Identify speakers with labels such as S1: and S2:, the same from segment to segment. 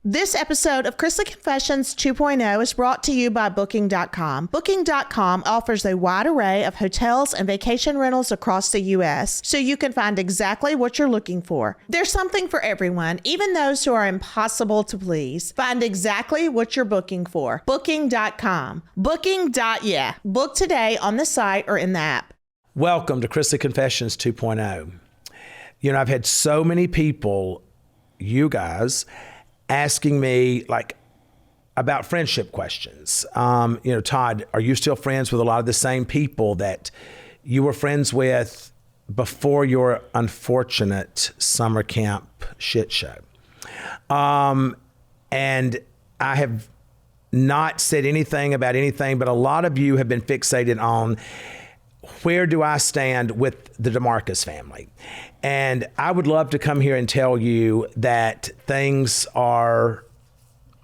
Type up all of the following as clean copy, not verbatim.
S1: This episode of Chrisley Confessions 2.0 is brought to you by Booking.com. Booking.com offers a wide array of hotels and vacation rentals across the U.S., so you can find exactly what you're looking for. There's something for everyone, even those who are impossible to please. Find exactly what you're booking for. Booking.com. Booking.yeah. Book today on the site or in the app.
S2: Welcome to Chrisley Confessions 2.0. You know, I've had so many people, you guys, asking me like about friendship questions. Todd, are you still friends with a lot of the same people that you were friends with before your unfortunate summer camp shit show? And I have not said anything about anything, but a lot of you have been fixated on where do I stand with the DeMarcus family? And I would love to come here and tell you that things are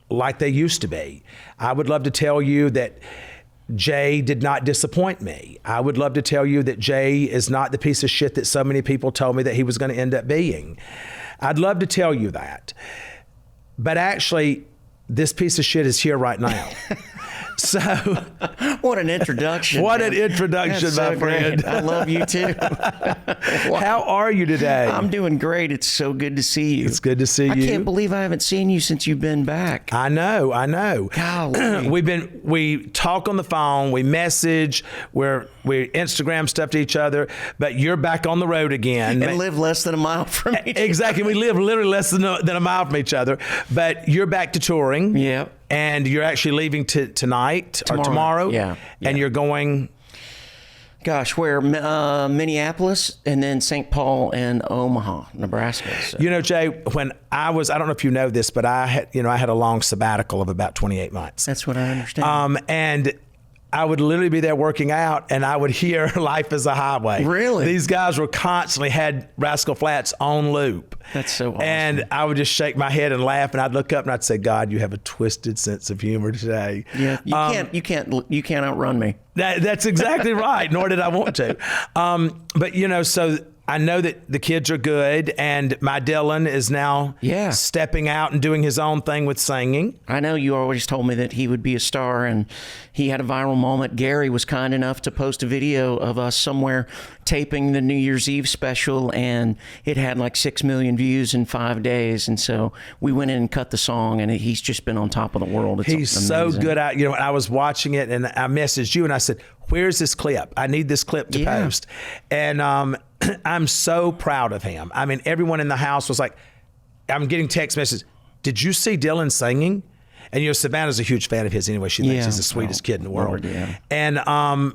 S2: like they used to be. I would love to tell you that Jay did not disappoint me. I would love to tell you that Jay is not the piece of shit that so many people told me that he was going to end up being. I'd love to tell you that. But actually, this piece of shit is here right now. So,
S3: what an introduction.
S2: What an introduction, my friend.
S3: I love you too. Wow.
S2: How are you today?
S3: I'm doing great. It's so good to see you.
S2: It's good to see you.
S3: I can't believe I haven't seen you since you've been back.
S2: I know.
S3: Golly.
S2: we talk on the phone, we message, we Instagram stuff to each other, but you're back on the road again.
S3: And live less than a mile from each other.
S2: Exactly. We live literally less than a mile from each other, but you're back to touring.
S3: Yeah.
S2: And you're actually leaving tonight or tomorrow.
S3: Yeah.
S2: And you're going...
S3: Gosh, where? Minneapolis and then St. Paul and Omaha, Nebraska. So.
S2: You know, Jay, when I don't know if you know this, but I had a long sabbatical of about 28 months.
S3: That's what I understand.
S2: And I would literally be there working out and I would hear Life is a Highway.
S3: Really?
S2: These guys were constantly had Rascal Flatts on loop.
S3: That's so awesome.
S2: And I would just shake my head and laugh and I'd look up and I'd say, God, you have a twisted sense of humor today.
S3: Yeah, you can't outrun me.
S2: That's exactly right. Nor did I want to. But so I know that the kids are good, and my Dylan is now stepping out and doing his own thing with singing.
S3: I know you always told me that he would be a star, and he had a viral moment. Gary was kind enough to post a video of us somewhere taping the New Year's Eve special, and it had like 6 million views in 5 days. And so we went in and cut the song, and he's just been on top of the world. It's
S2: He's
S3: amazing.
S2: So good at, I was watching it and I messaged you and I said, where's this clip? I need this clip to post. And I'm so proud of him. I mean, everyone in the house was like, I'm getting text messages. Did you see Dylan singing? And Savannah's a huge fan of his anyway. She thinks he's the sweetest kid in the world.
S3: Lord,
S2: And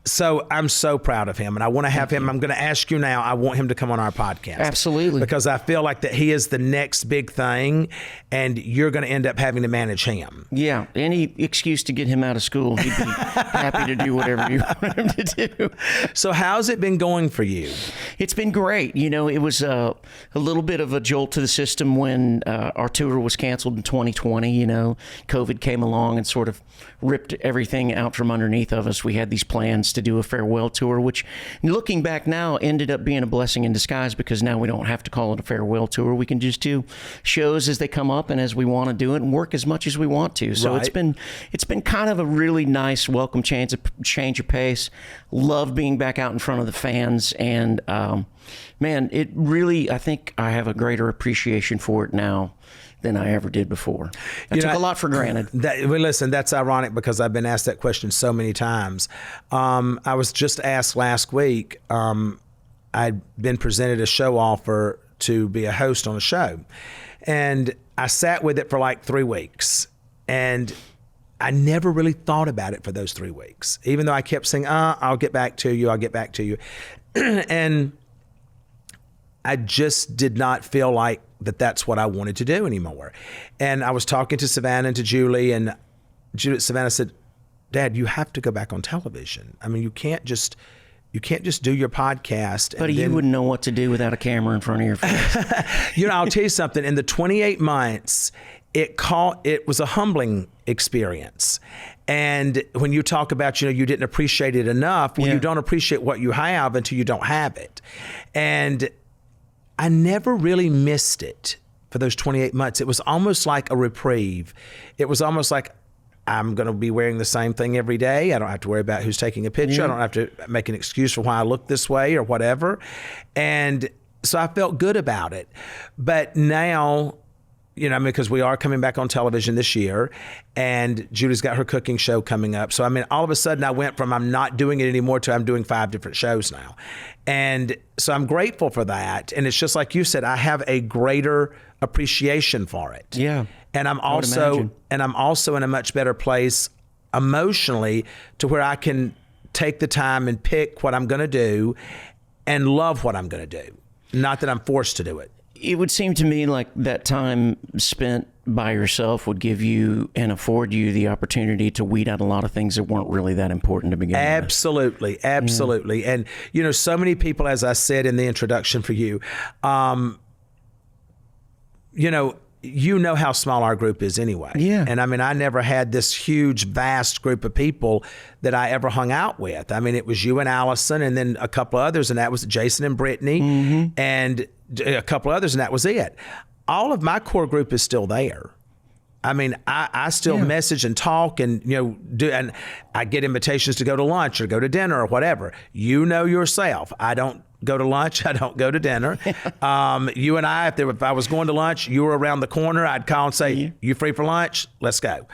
S2: so I'm so proud of him, and I want to have him. I'm going to ask you now. I want him to come on our podcast.
S3: Absolutely.
S2: Because I feel like that he is the next big thing, and you're going to end up having to manage him.
S3: Yeah. Any excuse to get him out of school, he'd be happy to do whatever you want him to do.
S2: So how's it been going for you?
S3: It's been great. It was a little bit of a jolt to the system when our tour was canceled in 2020. COVID came along and sort of ripped everything out from underneath of us. We had these plans to do a farewell tour, which looking back now ended up being a blessing in disguise, because now we don't have to call it a farewell tour. We can just do shows as they come up and as we want to do it, and work as much as we want to. So it's been kind of a really nice welcome change of pace. Love being back out in front of the fans, and man, it really, I think I have a greater appreciation for it now than I ever did before. I took a lot for granted.
S2: Listen, that's ironic because I've been asked that question so many times. I was just asked last week, I'd been presented a show offer to be a host on a show. And I sat with it for like 3 weeks. And I never really thought about it for those 3 weeks, even though I kept saying, I'll get back to you. And I just did not feel like that's what I wanted to do anymore. And I was talking to Savannah and to Julie, and Savannah said, Dad, you have to go back on television. I mean, you can't just do your podcast.
S3: But you wouldn't know what to do without a camera in front of your face.
S2: I'll tell you something. In the 28 months, it was a humbling experience. And when you talk about, you didn't appreciate it enough, you don't appreciate what you have until you don't have it. And I never really missed it for those 28 months, it was almost like a reprieve. It was almost like, I'm going to be wearing the same thing every day. I don't have to worry about who's taking a picture. I don't have to make an excuse for why I look this way or whatever. And so I felt good about it. But now, because we are coming back on television this year, and Julie's got her cooking show coming up. So, all of a sudden I went from I'm not doing it anymore to I'm doing 5 different shows now. And so I'm grateful for that. And it's just like you said, I have a greater appreciation for it.
S3: Yeah.
S2: And I'm also in a much better place emotionally to where I can take the time and pick what I'm going to do and love what I'm going to do. Not that I'm forced to do it.
S3: It would seem to me like that time spent by yourself would give you and afford you the opportunity to weed out a lot of things that weren't really that important to begin with.
S2: Absolutely. And, so many people, as I said in the introduction for you, you know how small our group is anyway.
S3: Yeah.
S2: And I never had this huge, vast group of people that I ever hung out with. It was you and Allison and then a couple of others, and that was Jason and Brittany and a couple of others, and that was it. All of my core group is still there. I still message and talk and, and I get invitations to go to lunch or go to dinner or whatever. You know yourself. I don't go to lunch. I don't go to dinner. You and I, if I was going to lunch, you were around the corner, I'd call and say, you free for lunch? Let's go.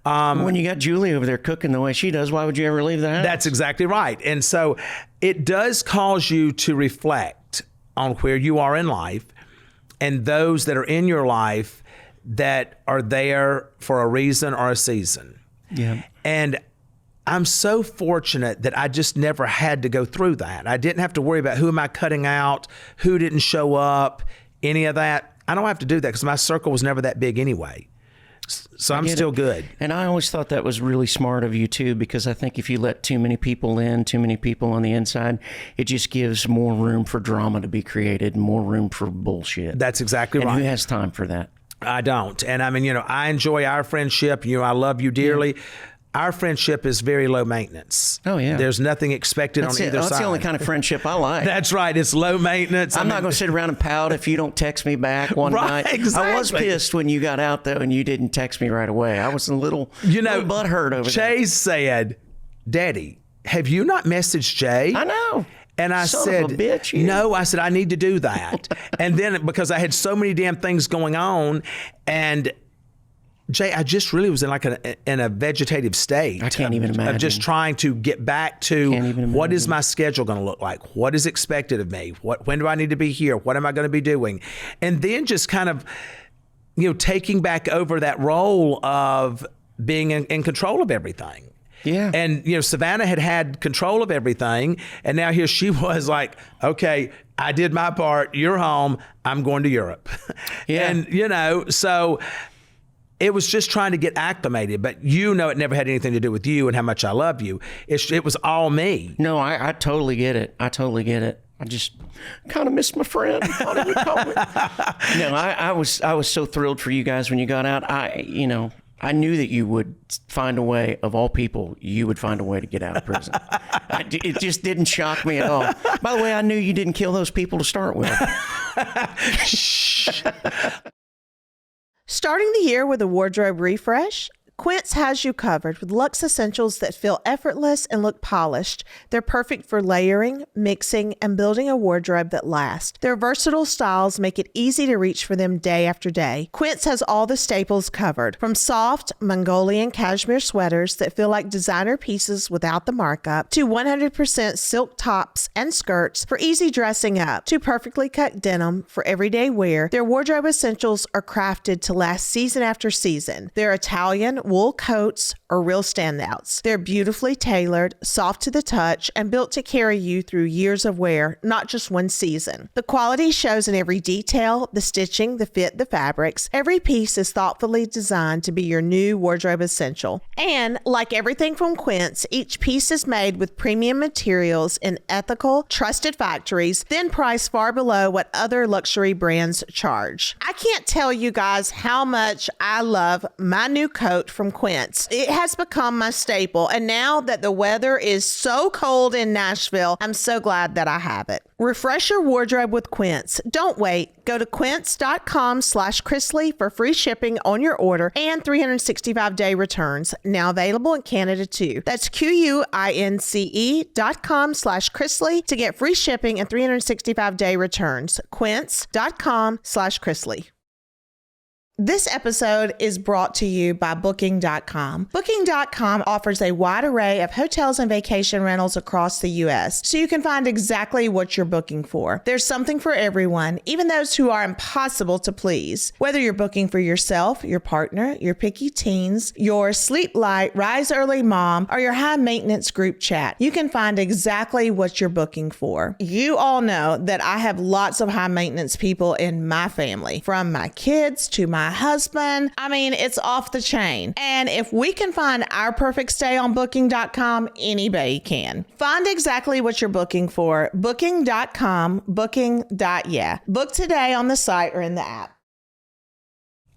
S3: When you got Julie over there cooking the way she does, why would you ever leave the house?
S2: That's exactly right. And so it does cause you to reflect on where you are in life and those that are in your life that are there for a reason or a season.
S3: Yeah.
S2: And I'm so fortunate that I just never had to go through that. I didn't have to worry about who am I cutting out, who didn't show up, any of that. I don't have to do that because my circle was never that big anyway. So I'm still good.
S3: And I always thought that was really smart of you too, because I think if you let too many people in, too many people on the inside, it just gives more room for drama to be created, more room for bullshit.
S2: That's exactly right.
S3: And who has time for that?
S2: I don't. And I enjoy our friendship. I love you dearly. Yeah. Our friendship is very low maintenance.
S3: Oh, yeah.
S2: There's nothing expected on either side.
S3: That's the only kind of friendship I like.
S2: That's right. It's low maintenance.
S3: I'm not going to sit around and pout if you don't text me back one night.
S2: Exactly.
S3: I was pissed when you got out, though, and you didn't text me right away. I was a little butthurt over there.
S2: Chase said, Daddy, have you not messaged Jay?
S3: I know.
S2: And I said,
S3: of a bitch, you.
S2: No, I said, I need to do that. And then because I had so many damn things going on, and Jay, I just really was in in a vegetative state.
S3: I can't even imagine.
S2: Of just trying to get back to what is my schedule going to look like? What is expected of me? When do I need to be here? What am I going to be doing? And then just kind of, taking back over that role of being in control of everything.
S3: Yeah.
S2: And, Savannah had control of everything. And now here she was like, okay, I did my part. You're home. I'm going to Europe.
S3: Yeah.
S2: And, so it was just trying to get acclimated. But it never had anything to do with you and how much I love you. It was all me.
S3: No, I totally get it. I just kind of missed my friend. Why did you call me? No, I was so thrilled for you guys when you got out. I knew that you would find a way, of all people, you would find a way to get out of prison. It just didn't shock me at all. By the way, I knew you didn't kill those people to start with.
S2: Shh.
S1: Starting the year with a wardrobe refresh, Quince has you covered with luxe essentials that feel effortless and look polished. They're perfect for layering, mixing, and building a wardrobe that lasts. Their versatile styles make it easy to reach for them day after day. Quince has all the staples covered, from soft Mongolian cashmere sweaters that feel like designer pieces without the markup, to 100% silk tops and skirts for easy dressing up, to perfectly cut denim for everyday wear. Their wardrobe essentials are crafted to last season after season. They're Italian wool coats are real standouts. They're beautifully tailored, soft to the touch, and built to carry you through years of wear, not just one season. The quality shows in every detail, the stitching, the fit, the fabrics. Every piece is thoughtfully designed to be your new wardrobe essential. And like everything from Quince, each piece is made with premium materials in ethical, trusted factories, then priced far below what other luxury brands charge. I can't tell you guys how much I love my new coat from Quince. It has become my staple, and now that the weather is so cold in Nashville, I'm so glad that I have it. Refresh your wardrobe with Quince. Don't wait. Go to quince.com/Chrisley for free shipping on your order and 365-day returns. Now available in Canada too. That's QUINCE.com/Chrisley to get free shipping and 365-day returns. Quince.com/Chrisley. This episode is brought to you by Booking.com. Booking.com offers a wide array of hotels and vacation rentals across the U.S., so you can find exactly what you're booking for. There's something for everyone, even those who are impossible to please. Whether you're booking for yourself, your partner, your picky teens, your sleep light, rise early mom, or your high maintenance group chat, you can find exactly what you're booking for. You all know that I have lots of high maintenance people in my family, from my kids to my husband. I mean, it's off the chain. And if we can find our perfect stay on Booking.com, anybody can. Find exactly what you're booking for. Booking.com, booking.yeah. Book today on the site or in the app.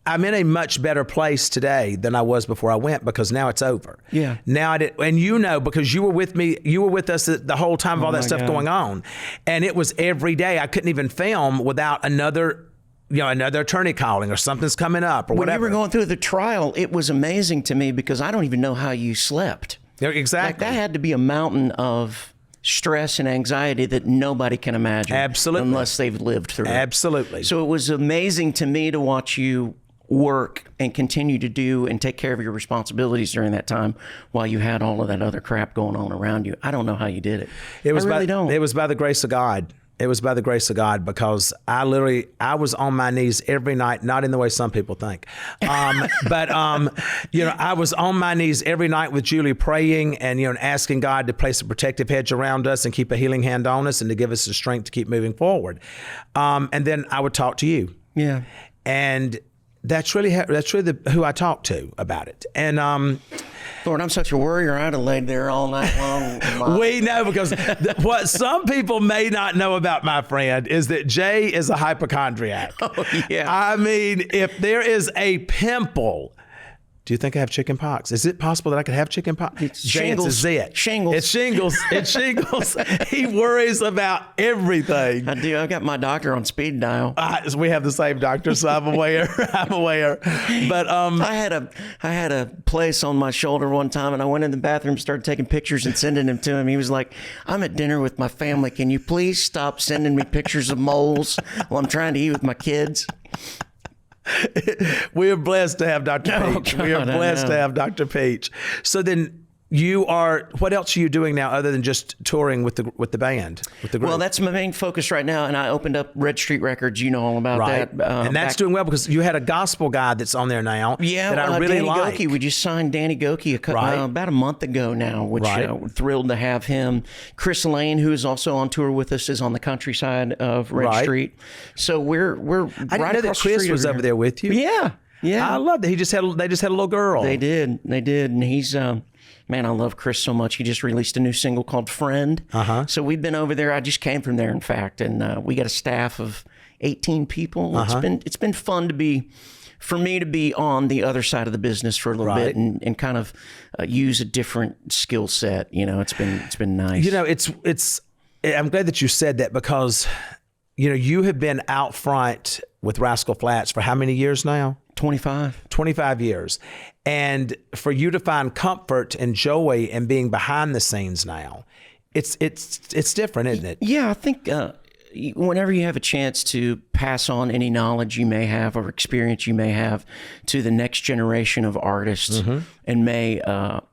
S2: I'm in a much better place today than I was before I went, because now it's over.
S3: Yeah.
S2: Now and because you were with me, you were with us the whole time of all that stuff going on. And it was every day. I couldn't even film without another attorney calling or something's coming up or whatever.
S3: When you were going through the trial, it was amazing to me because I don't even know how you slept.
S2: Yeah, exactly.
S3: Like, that had to be a mountain of stress and anxiety that nobody can imagine.
S2: Absolutely.
S3: Unless they've lived through it.
S2: Absolutely.
S3: So it was amazing to me to watch you work and continue to do and take care of your responsibilities during that time while you had all of that other crap going on around you. I don't know how you did it.
S2: It was
S3: don't.
S2: It was by the grace of God. It was by the grace of God, because I was on my knees every night, not in the way some people think. But I was on my knees every night with Julie praying and asking God to place a protective hedge around us and keep a healing hand on us and to give us the strength to keep moving forward. And then I would talk to you.
S3: Yeah.
S2: And that's really who I talked to about it. And
S3: Lord, I'm such a worrier. I'd have laid there all night long.
S2: We know, because what some people may not know about my friend is that Jay is a hypochondriac.
S3: Oh, yeah.
S2: I mean, if there is a pimple, do you think I have chicken pox? Is it possible that I could have chicken pox?
S3: Shingles.
S2: It's it.
S3: Shingles.
S2: It's shingles. It's shingles. He worries about everything.
S3: I do. I got my doctor on speed dial.
S2: We have the same doctor, so I'm aware. But
S3: I had a place on my shoulder one time, and I went in the bathroom, started taking pictures and sending them to him. He was like, "I'm at dinner with my family. Can you please stop sending me pictures of moles while I'm trying to eat with my kids?"
S2: We are blessed to have Dr. Peach.
S3: God,
S2: we are blessed to have Dr. Peach. So then what else are you doing now other than just touring with the band, with the group?
S3: Well, that's my main focus right now, and I opened up Red Street Records. You know all about that.
S2: And that's doing well, because you had a gospel guy that's on there now that I really
S3: Danny
S2: like.
S3: Goki. We just signed Danny Goki about a month ago now, which we're thrilled to have him. Chris Lane, who is also on tour with us, is on the country side of Red Street. So we're
S2: I didn't know that Chris was over there with you.
S3: Yeah.
S2: I love that. They just had a little girl.
S3: They did, and he's man, I love Chris so much. He just released a new single called Friend. So we've been over there. I just came from there, in fact, and we got a staff of 18 people. It's been fun for me to be on the other side of the business for a little bit and kind of use a different skill set. It's been nice.
S2: I'm glad that you said that, because you have been out front with Rascal Flatts for how many years now? 25 years. And for you to find comfort and joy in being behind the scenes now, it's different, isn't it?
S3: Yeah, I think whenever you have a chance to pass on any knowledge you may have or experience you may have to the next generation of artists and may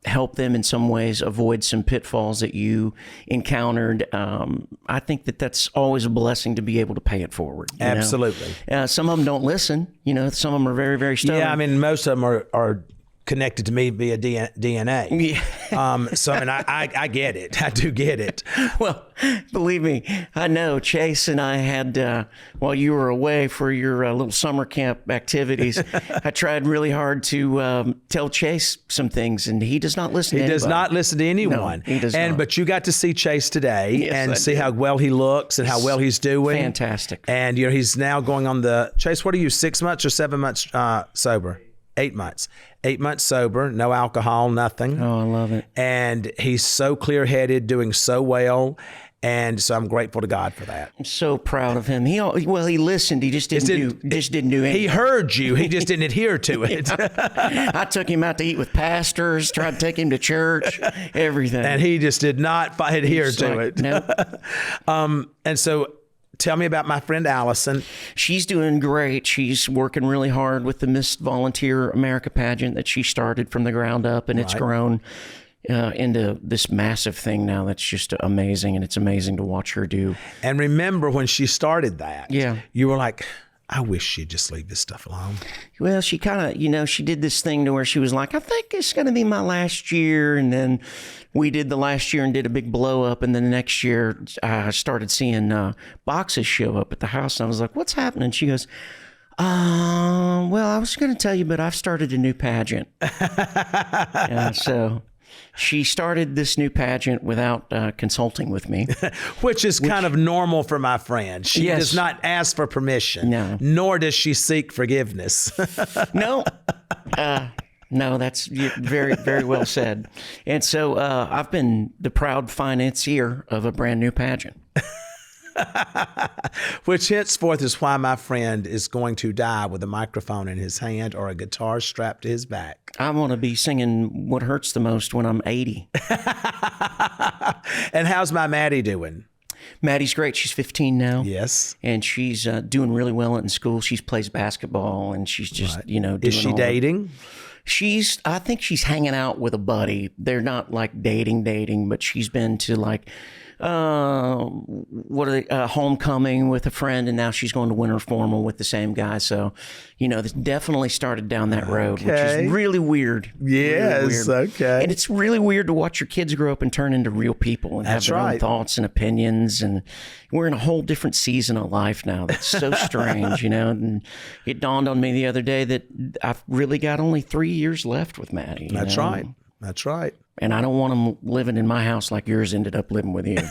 S3: help them in some ways avoid some pitfalls that you encountered, I think that's always a blessing to be able to pay it forward.
S2: Absolutely.
S3: Some of them don't listen. Some of them are very, very stubborn.
S2: Yeah, I mean, most of them are connected to me via DNA.
S3: Yeah.
S2: So I mean, I get it. I do get it.
S3: Well, believe me, I know. Chase and I had, while you were away for your little summer camp activities, I tried really hard to tell Chase some things, and he does not listen to anybody.
S2: He does not listen to anyone.
S3: No, he does not.
S2: But you got to see Chase today and see how well he looks and how well he's doing.
S3: Fantastic.
S2: And he's now going on Chase, what are you, 6 months or 7 months sober? 8 months. 8 months sober, no alcohol, nothing.
S3: Oh, I love it.
S2: And he's so clear-headed, doing so well. And so I'm grateful to God for that.
S3: I'm so proud of him. He listened. He just didn't do anything.
S2: He heard you. He just didn't adhere to it.
S3: I took him out to eat with pastors, tried to take him to church, everything.
S2: And he just did not adhere to it.
S3: Nope.
S2: And so tell me about my friend Allison.
S3: She's doing great. She's working really hard with the Miss Volunteer America pageant that she started from the ground up, and it's grown into this massive thing now that's just amazing, and it's amazing to watch her do.
S2: And remember when she started that,
S3: Yeah.
S2: you were like, I wish she'd just leave this stuff alone.
S3: Well, she kind of, she did this thing to where she was like, I think it's going to be my last year. And then we did the last year and did a big blow up. And then the next year I started seeing boxes show up at the house. And I was like, what's happening? She goes, well, I was going to tell you, but I've started a new pageant. So she started this new pageant without consulting with me.
S2: Which is kind of normal for my friend. She
S3: Yes.
S2: does not ask for permission,
S3: No.
S2: nor does she seek forgiveness.
S3: No. No, that's very, very well said. And so I've been the proud financier of a brand new pageant.
S2: Which henceforth is why my friend is going to die with a microphone in his hand or a guitar strapped to his back.
S3: I want to be singing What Hurts the Most when I'm 80.
S2: And how's my Maddie doing?
S3: Maddie's great. She's 15 now.
S2: Yes.
S3: And she's doing really well in school. She plays basketball, and she's just, doing
S2: Is she dating?
S3: I think she's hanging out with a buddy. They're not like dating, but she's been to like, homecoming with a friend, and now she's going to winter formal with the same guy. So, this definitely started down that road, which is really weird.
S2: Yes,
S3: really weird.
S2: okay.
S3: And it's really weird to watch your kids grow up and turn into real people and have their own thoughts and opinions. And we're in a whole different season of life now. That's so strange, And it dawned on me the other day that I've really got only 3 years left with Maddie.
S2: That's right. That's right.
S3: And I don't want them living in my house like yours ended up living with you. They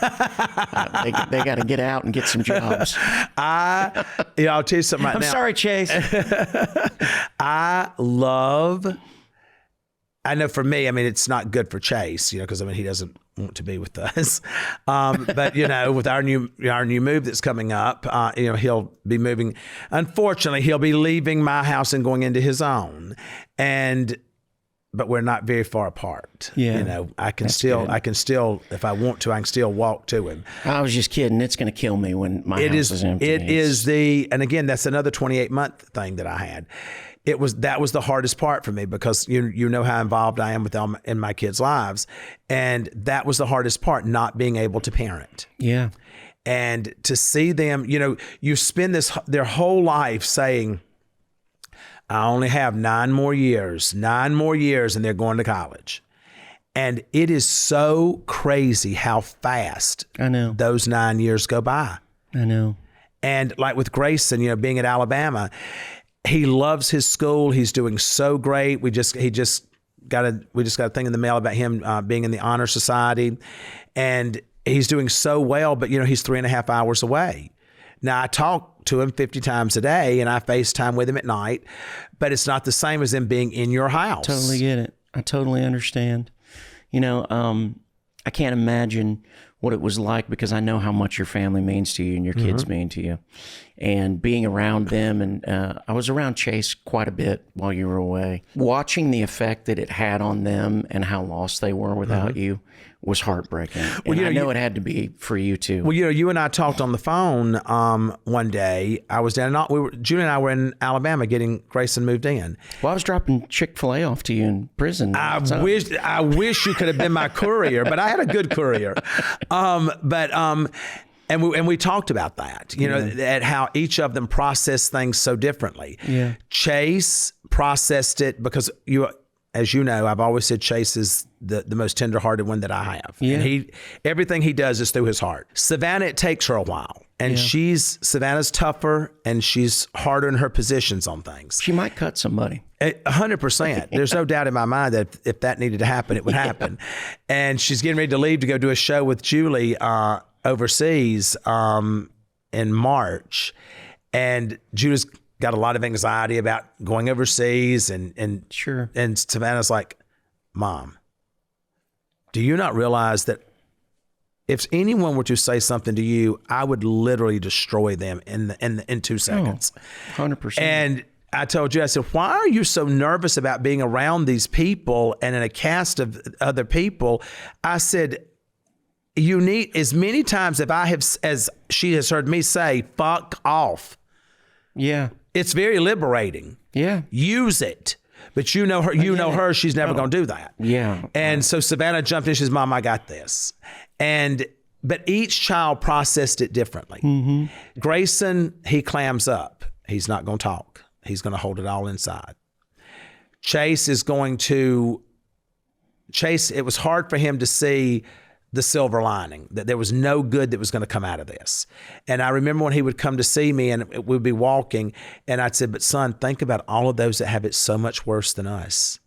S3: got to get out and get some jobs.
S2: I'll tell you something right now.
S3: I'm sorry, Chase.
S2: I know for me, it's not good for Chase, because he doesn't want to be with us. But with our new move that's coming up, he'll be moving. Unfortunately, he'll be leaving my house and going into his own. But we're not very far apart.
S3: Yeah.
S2: I can still, if I want to, I can still walk to him.
S3: I was just kidding. It's going to kill me when my house is empty.
S2: And again, that's another 28-month thing that I had. That was the hardest part for me, because you know how involved I am in my kids' lives. And that was the hardest part, not being able to parent.
S3: Yeah.
S2: And to see them, you spend their whole life saying, I only have 9 more years, and they're going to college. And it is so crazy how fast
S3: I know
S2: those 9 years go by.
S3: I know.
S2: And like with Grayson, being at Alabama, he loves his school. He's doing so great. We just got a thing in the mail about him being in the Honor Society, and he's doing so well. But he's 3.5 hours away. Now, I talk to him 50 times a day, and I FaceTime with him at night, but it's not the same as him being in your house.
S3: Totally get it. I totally understand. I can't imagine what it was like, because I know how much your family means to you and your kids mean to you. And being around them, and I was around Chase quite a bit while you were away. Watching the effect that it had on them and how lost they were without you was heartbreaking. And I know it had to be for you too.
S2: Well, you and I talked on the phone one day. I was down. Julie and I were in Alabama getting Grayson moved in.
S3: Well, I was dropping Chick-fil-A off to you in prison.
S2: I wish you could have been my courier, but I had a good courier. And we talked about that, at how each of them process things so differently.
S3: Yeah.
S2: Chase processed it because as you know, I've always said Chase is the most tenderhearted one that I have.
S3: Yeah.
S2: And everything he does is through his heart. Savannah, it takes her a while. And Savannah's tougher, and she's harder in her positions on things.
S3: She might cut somebody.
S2: 100%. There's no doubt in my mind that if that needed to happen, it would happen. And she's getting ready to leave to go do a show with Julie overseas in March. And Judah's got a lot of anxiety about going overseas. And
S3: Sure.
S2: And Savannah's like, Mom, do you not realize that if anyone were to say something to you, I would literally destroy them in 2 seconds.
S3: 100%.
S2: And I told you, I said, why are you so nervous about being around these people and in a cast of other people? I said, you need as many times as she has heard me say, fuck off.
S3: Yeah.
S2: It's very liberating.
S3: Yeah.
S2: Use it. But you know her, she's never going to do that.
S3: Yeah.
S2: And so Savannah jumped in, she says, Mom, I got this. But each child processed it differently. Mm-hmm. Grayson, he clams up. He's not going to talk. He's going to hold it all inside. Chase, it was hard for him to see the silver lining, that there was no good that was going to come out of this. And I remember when he would come to see me and we'd be walking and I'd say, but son, think about all of those that have it so much worse than us.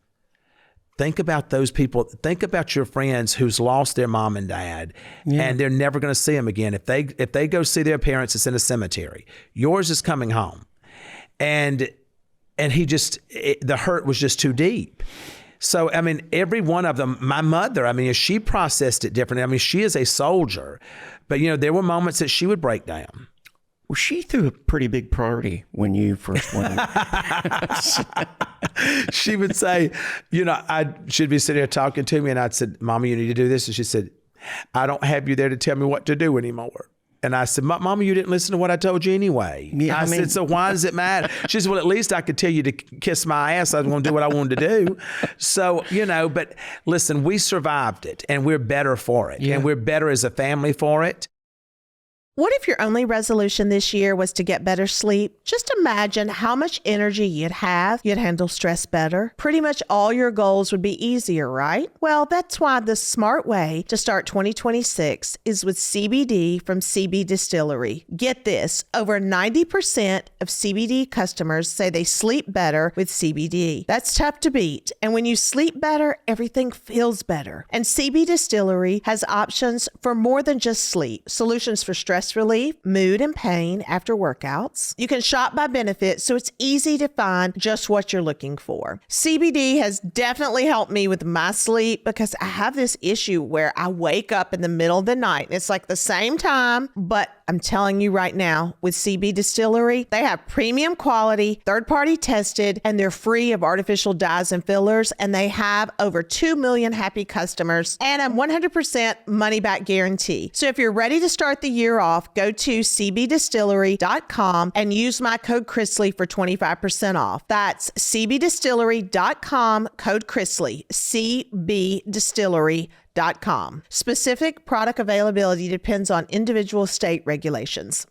S2: Think about those people. Think about your friends who's lost their mom and dad, and they're never going to see them again. If they go see their parents, it's in a cemetery. Yours is coming home, and the hurt was just too deep. So I mean, every one of them. My mother, I mean, she processed it differently. I mean, she is a soldier, but there were moments that she would break down.
S3: Well, she threw a pretty big party when you first went.
S2: She would say, she'd be sitting here talking to me and I'd said, Mama, you need to do this. And she said, I don't have you there to tell me what to do anymore. And I said, Mama, you didn't listen to what I told you anyway. Yeah, I said, so why does it matter? She said, well, at least I could tell you to kiss my ass. I was going to do what I wanted to do. So, but listen, we survived it and we're better for it. Yeah. And we're better as a family for it.
S1: What if your only resolution this year was to get better sleep? Just imagine how much energy you'd have. You'd handle stress better. Pretty much all your goals would be easier, right? Well, that's why the smart way to start 2026 is with CBD from CB Distillery. Get this, over 90% of CBD customers say they sleep better with CBD. That's tough to beat. And when you sleep better, everything feels better. And CB Distillery has options for more than just sleep. Solutions for stress relief, mood, and pain after workouts. You can shop by benefit, so it's easy to find just what you're looking for. CBD has definitely helped me with my sleep because I have this issue where I wake up in the middle of the night. It's like the same time, but I'm telling you right now, with CB Distillery, they have premium quality, third-party tested, and they're free of artificial dyes and fillers, and they have over 2 million happy customers and a 100% money-back guarantee. So if you're ready to start the year off, go to cbdistillery.com and use my code Chrisley for 25% off. That's cbdistillery.com, code Chrisley, cbdistillery.com. Specific product availability depends on individual state regulations.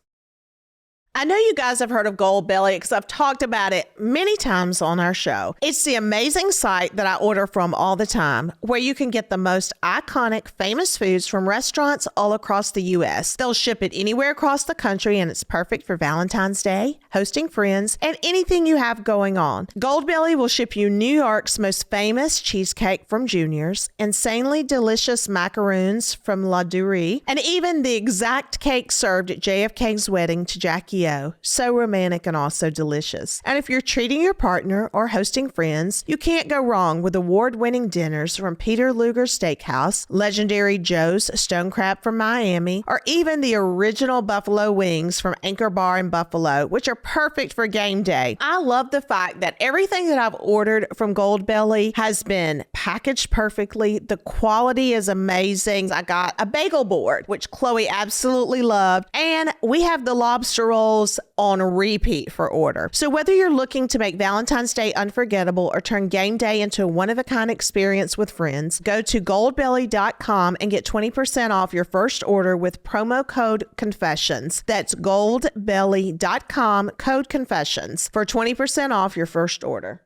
S1: I know you guys have heard of Goldbelly because I've talked about it many times on our show. It's the amazing site that I order from all the time, where you can get the most iconic, famous foods from restaurants all across the U.S. They'll ship it anywhere across the country, and it's perfect for Valentine's Day, hosting friends, and anything you have going on. Goldbelly will ship you New York's most famous cheesecake from Junior's, insanely delicious macaroons from La Durée, and even the exact cake served at JFK's wedding to Jackie O. So romantic and also delicious. And if you're treating your partner or hosting friends, you can't go wrong with award-winning dinners from Peter Luger's Steakhouse, legendary Joe's Stone Crab from Miami, or even the original buffalo wings from Anchor Bar in Buffalo, which are perfect for game day. I love the fact that everything that I've ordered from Goldbelly has been packaged perfectly. The quality is amazing. I got a bagel board, which Chloe absolutely loved, and we have the lobster rolls on repeat for order. So whether you're looking to make Valentine's Day unforgettable or turn game day into a one-of-a-kind experience with friends, go to goldbelly.com and get 20% off your first order with promo code Confessions. That's goldbelly.com, code Confessions, for 20% off your first order.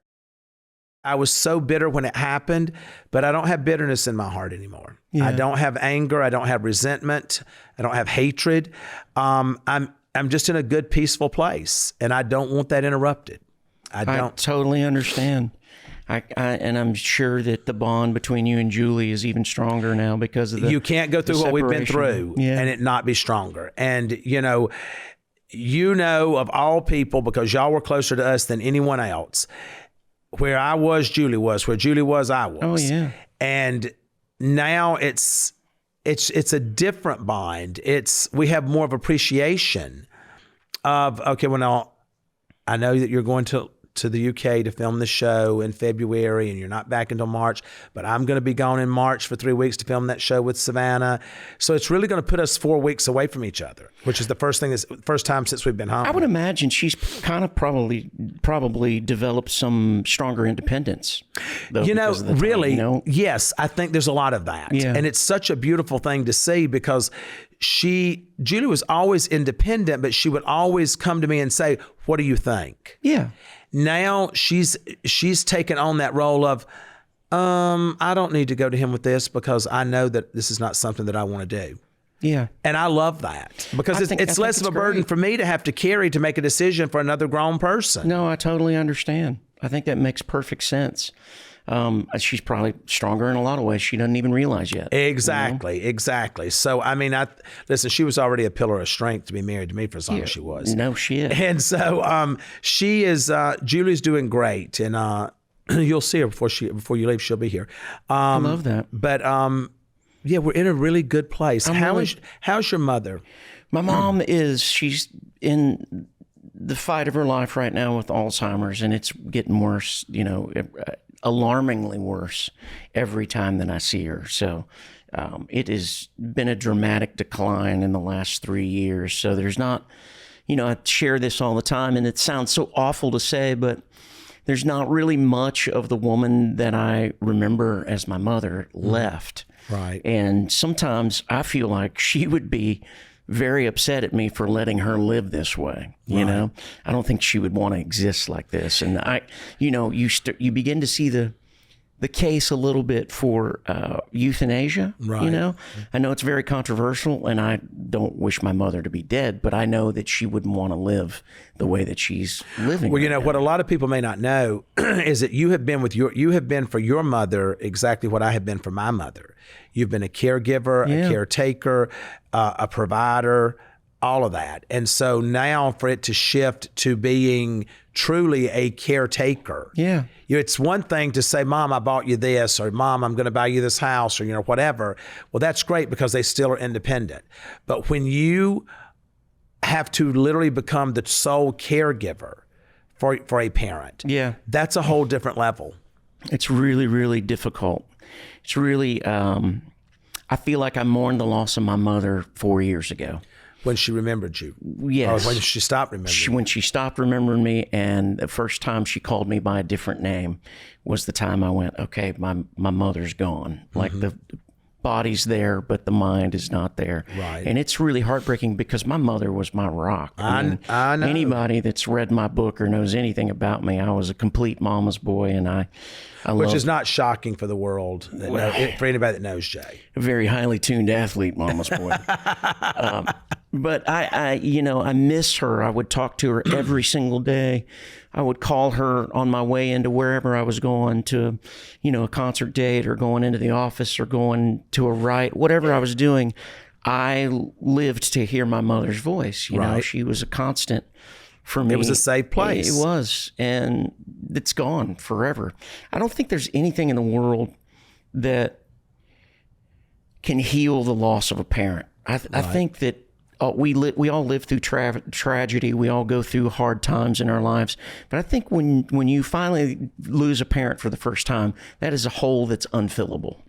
S2: I was so bitter when it happened, but I don't have bitterness in my heart anymore. Yeah. I don't have anger. I don't have resentment. I don't have hatred. I'm just in a good, peaceful place, and I don't want that interrupted. I
S3: totally understand. And I'm sure that the bond between you and Julie is even stronger now because of the
S2: You can't go through what we've been through
S3: and
S2: it not be stronger. And, you know, of all people, because y'all were closer to us than anyone else, where I was, Julie was. Where Julie was, I was.
S3: Oh, yeah.
S2: And now it's a different bind. We have more of appreciation of, okay, well, now I know that you're going to the UK to film the show in February, and you're not back until March, but I'm going to be gone in March for 3 weeks to film that show with Savannah. So it's really going to put us 4 weeks away from each other, which is the first time since we've been home.
S3: I would imagine she's kind of probably developed some stronger independence. Though,
S2: really,
S3: time,
S2: yes, I think there's a lot of that.
S3: Yeah.
S2: And it's such a beautiful thing to see, because Julie was always independent, but she would always come to me and say, what do you think?
S3: Yeah.
S2: Now she's taken on that role of, I don't need to go to him with this because I know that this is not something that I want to do.
S3: Yeah.
S2: And I love that, because it's less of a burden for me to have to carry to make a decision for another grown person.
S3: No, I totally understand. I think that makes perfect sense. She's probably stronger in a lot of ways she doesn't even realize yet.
S2: Exactly. So, I mean, listen, she was already a pillar of strength to be married to me for as long as she was.
S3: No shit.
S2: And so she is, Julie's doing great. And you'll see her before you leave, she'll be here.
S3: I love that.
S2: But yeah, we're in a really good place. How's your mother?
S3: My mom she's in the fight of her life right now with Alzheimer's, and it's getting worse, alarmingly worse every time that I see her. So it has been a dramatic decline in the last 3 years. So there's not, I share this all the time, and it sounds so awful to say, but there's not really much of the woman that I remember as my mother left.
S2: Right.
S3: And sometimes I feel like she would be very upset at me for letting her live this way. You know, I don't think she would want to exist like this. And you begin to see the case a little bit for euthanasia.
S2: Right.
S3: I know it's very controversial, and I don't wish my mother to be dead, but I know that she wouldn't want to live the way that she's living.
S2: Well, what a lot of people may not know is that you have been for your mother exactly what I have been for my mother. You've been a caregiver, a caretaker, a provider, all of that. And so now for it to shift to being truly a caretaker.
S3: Yeah.
S2: It's one thing to say, Mom, I bought you this, or Mom, I'm going to buy you this house, or, whatever. Well, that's great because they still are independent. But when you have to literally become the sole caregiver for a parent, that's a whole different level.
S3: It's really, really difficult. It's really, I feel like I mourned the loss of my mother 4 years ago.
S2: When she remembered you?
S3: Yes.
S2: Or when she stopped remembering you?
S3: When she stopped remembering me, and the first time she called me by a different name was the time I went, okay, my mother's gone. Like the body's there, but the mind is not there.
S2: Right.
S3: And it's really heartbreaking because my mother was my rock.
S2: I know.
S3: Anybody that's read my book or knows anything about me, I was a complete mama's boy, and I
S2: which is not shocking for the world, for anybody that knows Jay.
S3: A very highly tuned athlete, mama's boy. But I miss her. I would talk to her every single day. I would call her on my way into wherever I was going to, a concert date, or going into the office, or going to a ride, whatever I was doing. I lived to hear my mother's voice. She was a constant for me.
S2: It was a safe place.
S3: It was, and it's gone forever. I don't think there's anything in the world that can heal the loss of a parent. I think that we all live through tragedy. We all go through hard times in our lives. But I think when you finally lose a parent for the first time, that is a hole that's unfillable.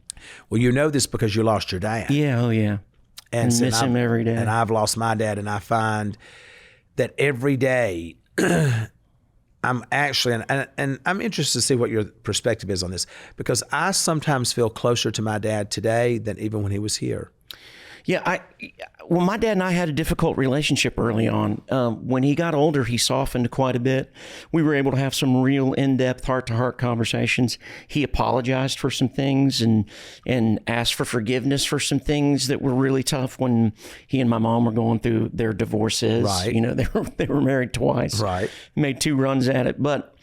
S2: Well, you know this because you lost your dad.
S3: Yeah, oh yeah. And miss him every day.
S2: And I've lost my dad, and I find that every day I'm actually, and I'm interested to see what your perspective is on this, because I sometimes feel closer to my dad today than even when he was here.
S3: Yeah, my dad and I had a difficult relationship early on. When he got older, he softened quite a bit. We were able to have some real in-depth, heart-to-heart conversations. He apologized for some things and asked for forgiveness for some things that were really tough when he and my mom were going through their divorces.
S2: Right.
S3: They were married twice.
S2: Right.
S3: Made 2 runs at it, but.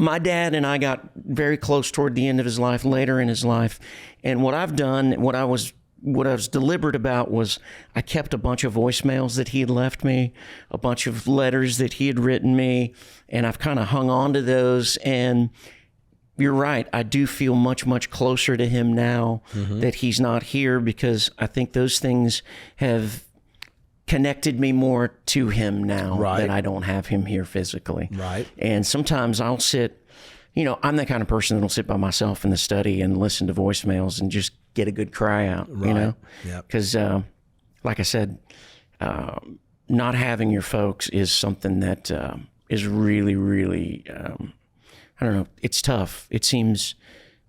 S3: My dad and I got very close toward the end of his life, later in his life. And what I've done, what I was what I was deliberate about was I kept a bunch of voicemails that he had left me, a bunch of letters that he had written me, and I've kind of hung on to those. And you're right, I do feel much, much closer to him now that he's not here, because I think those things have connected me more to him now that I don't have him here physically.
S2: Right.
S3: And sometimes I'll sit, I'm the kind of person that'll sit by myself in the study and listen to voicemails and just get a good cry out,
S2: Yep.
S3: Because, like I said, not having your folks is something that is really, really, I don't know, it's tough. It seems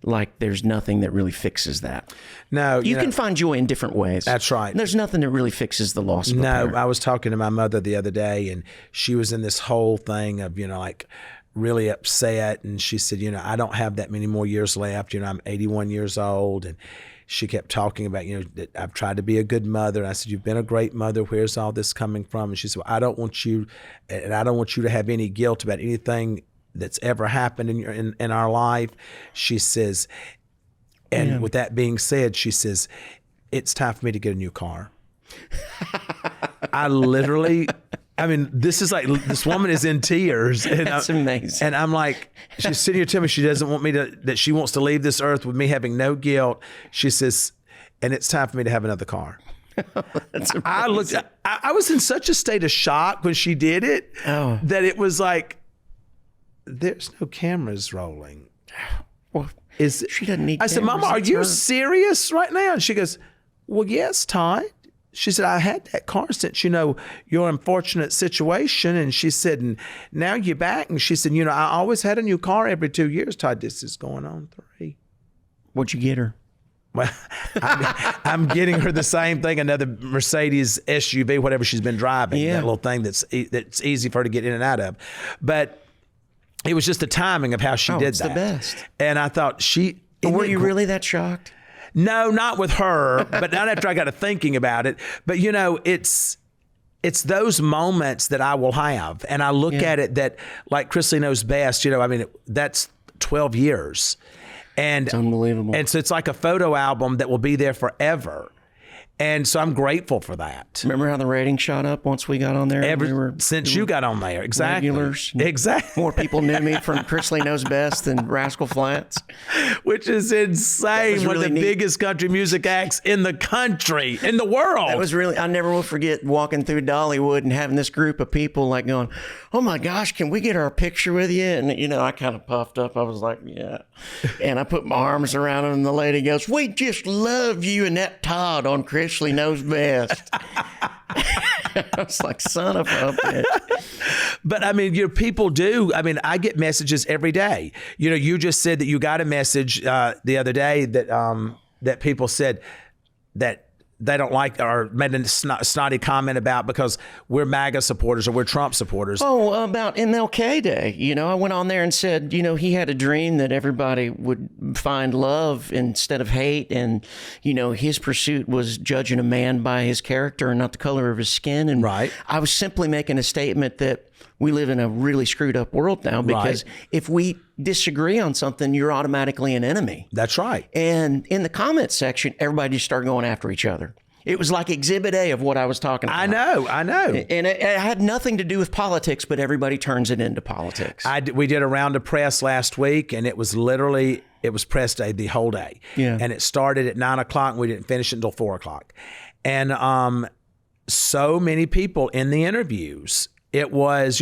S3: like there's nothing that really fixes that.
S2: No,
S3: you can find joy in different ways.
S2: That's right.
S3: There's nothing that really fixes the loss of a parent.
S2: I was talking to my mother the other day, and she was in this whole thing of, like really upset. And she said, I don't have that many more years left. I'm 81 years old. And she kept talking about, that I've tried to be a good mother. And I said, you've been a great mother. Where's all this coming from? And she said, well, I don't want you to have any guilt about anything that's ever happened in our life. She says, and with that being said, she says, it's time for me to get a new car. I literally, this is like, this woman is in tears. And
S3: That's amazing.
S2: And I'm like, she's sitting here telling me she doesn't want me that she wants to leave this earth with me having no guilt. She says, and it's time for me to have another car. I was in such a state of shock when she did it that it was like, there's no cameras rolling.
S3: Well, she doesn't need
S2: I said,
S3: cameras.
S2: Mama, are you serious right now? And she goes, well, yes, Todd. She said, I had that car since, your unfortunate situation. And she said, and now you're back. And she said, I always had a new car every 2 years. Todd, this is going on 3.
S3: What'd you get her?
S2: Well, I'm getting her the same thing, another Mercedes SUV, whatever she's been driving, that little thing that's easy for her to get in and out of. But it was just the timing of how she did
S3: it's
S2: that.
S3: The best.
S2: And I thought
S3: were you really that shocked?
S2: No, not with her, but not after I got to thinking about it. But it's those moments that I will have. And I look at it that, like Chrisley Knows Best, that's 12 years. And
S3: it's unbelievable.
S2: And so it's like a photo album that will be there forever. And so I'm grateful for that.
S3: Remember how the rating shot up once we got on there?
S2: Since you got on there, exactly.
S3: Regulars.
S2: Exactly.
S3: More people knew me from Chrisley Knows Best than Rascal Flats.
S2: Which is insane. One of the biggest country music acts in the country, in the world.
S3: That was really, I never will forget walking through Dollywood and having this group of people like going, oh my gosh, can we get our picture with you? And, I kind of puffed up. I was like, yeah. And I put my arms around him and the lady goes, we just love you and that Todd on Chrisley Knows Best. I was like, son of a bitch.
S2: But your people do. I get messages every day. You just said that you got a message the other day that people said that they don't like, or made a snotty comment about because we're MAGA supporters or we're Trump supporters.
S3: Oh, about MLK Day. I went on there and said, he had a dream that everybody would find love instead of hate. And, his pursuit was judging a man by his character and not the color of his skin. And I was simply making a statement that we live in a really screwed up world now, because if we disagree on something, you're automatically an enemy.
S2: That's right.
S3: And in the comments section, everybody just started going after each other. It was like Exhibit A of what I was talking about.
S2: I know.
S3: And it had nothing to do with politics, but everybody turns it into politics.
S2: We did a round of press last week, and it was press day the whole day.
S3: Yeah.
S2: And it started at 9:00, and we didn't finish it until 4:00. And so many people in the interviews. It was,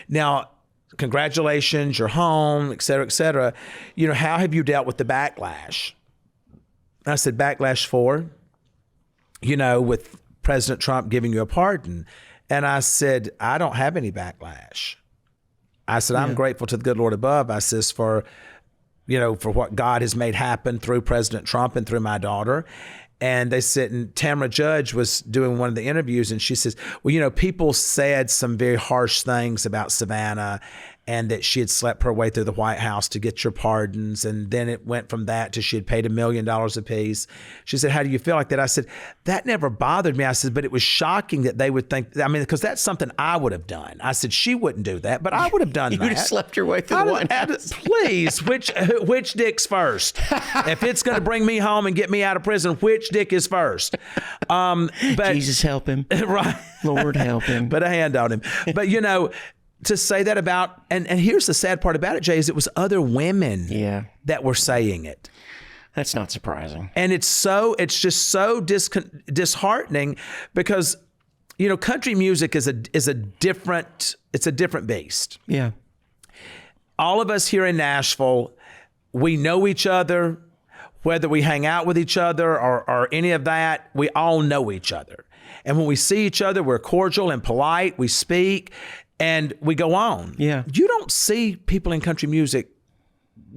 S2: now, congratulations, you're home, et cetera, et cetera. How have you dealt with the backlash? I said, backlash for, with President Trump giving you a pardon. And I said, I don't have any backlash. I said, I'm grateful to the good Lord above. I says, for what God has made happen through President Trump and through my daughter. And they said, and Tamara Judge was doing one of the interviews, and she says, well, people said some very harsh things about Savannah, and that she had slept her way through the White House to get your pardons. And then it went from that to she had paid $1 million apiece. She said, how do you feel like that? I said, that never bothered me. I said, but it was shocking that they would think, I mean, because that's something I would have done. I said, she wouldn't do that, but I would have done that.
S3: You would have slept your way through the White House.
S2: Please, which dick's first? If it's going to bring me home and get me out of prison, which dick is first? But
S3: Jesus help him.
S2: Right.
S3: Lord help him.
S2: Put a hand on him. But, to say that about, and here's the sad part about it, Jay, is it was other women that were saying it.
S3: That's not surprising.
S2: And it's just so disheartening because, country music is a different beast.
S3: Yeah.
S2: All of us here in Nashville, we know each other, whether we hang out with each other or any of that, we all know each other. And when we see each other, we're cordial and polite, we speak, and we go on.
S3: Yeah.
S2: You don't see people in country music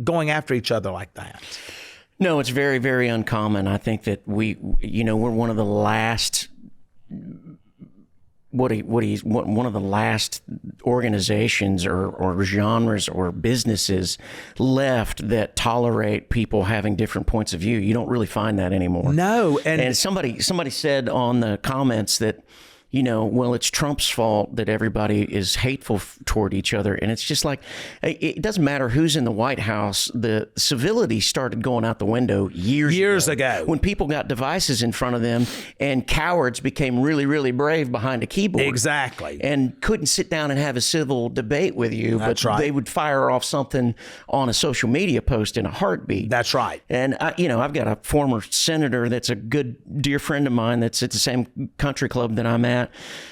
S2: going after each other like that.
S3: No, it's very, very uncommon. I think that we're one of the last, one of the last organizations or genres or businesses left that tolerate people having different points of view. You don't really find that anymore.
S2: No.
S3: And somebody said on the comments that, well, it's Trump's fault that everybody is hateful toward each other. And it's just like, it doesn't matter who's in the White House. The civility started going out the window years ago. When people got devices in front of them and cowards became really, really brave behind a keyboard.
S2: Exactly.
S3: And couldn't sit down and have a civil debate with you.
S2: That's
S3: but
S2: right.
S3: They would fire off something on a social media post in a heartbeat.
S2: That's right.
S3: And, I've got a former senator that's a good dear friend of mine that's at the same country club that I'm at,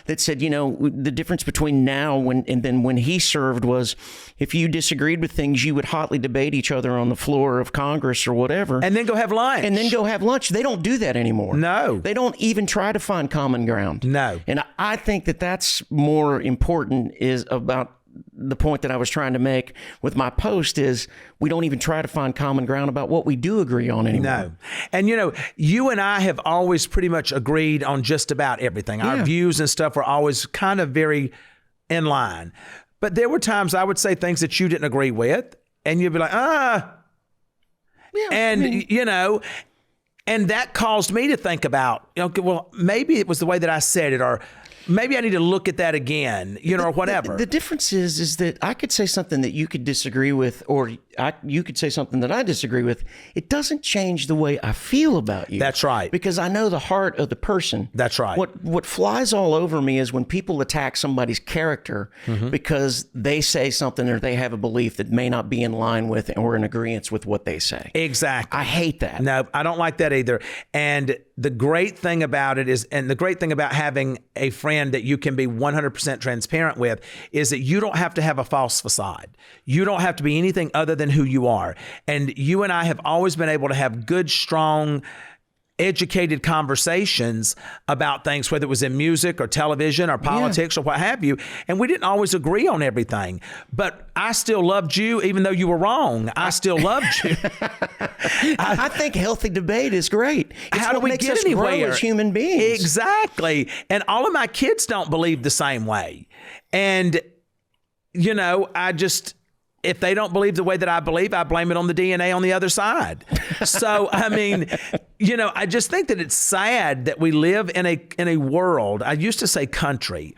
S3: that said, the difference between now and then when he served was if you disagreed with things, you would hotly debate each other on the floor of Congress or whatever.
S2: And then go have lunch.
S3: They don't do that anymore.
S2: No.
S3: They don't even try to find common ground.
S2: No.
S3: And I think that that's more important is about the point that I was trying to make with my post is we don't even try to find common ground about what we do agree on anymore.
S2: No. And, you and I have always pretty much agreed on just about everything. Our views and stuff were always kind of very in line. But there were times I would say things that you didn't agree with, and you'd be like, Yeah, and, and that caused me to think about, well, maybe it was the way that I said it, or maybe I need to look at that again, or whatever.
S3: The difference is that I could say something that you could disagree with, or you could say something that I disagree with. It doesn't change the way I feel about you.
S2: That's right.
S3: Because I know the heart of the person.
S2: That's right.
S3: What flies all over me is when people attack somebody's character because they say something or they have a belief that may not be in line with or in agreement with what they say.
S2: Exactly.
S3: I hate that.
S2: No, I don't like that either. And the great thing about it is, and the great thing about having a friend that you can be 100% transparent with is that you don't have to have a false facade. You don't have to be anything other than who you are. And you and I have always been able to have good, strong, educated conversations about things, whether it was in music or television or politics or what have you. And we didn't always agree on everything, but I still loved you, even though you were wrong. I still loved you.
S3: I think healthy debate is great. It's
S2: how do we get anywhere
S3: grow as human beings?
S2: Exactly. And all of my kids don't believe the same way. And, if they don't believe the way that I believe, I blame it on the DNA on the other side. So, I mean, I just think that it's sad that we live in a world. I used to say country,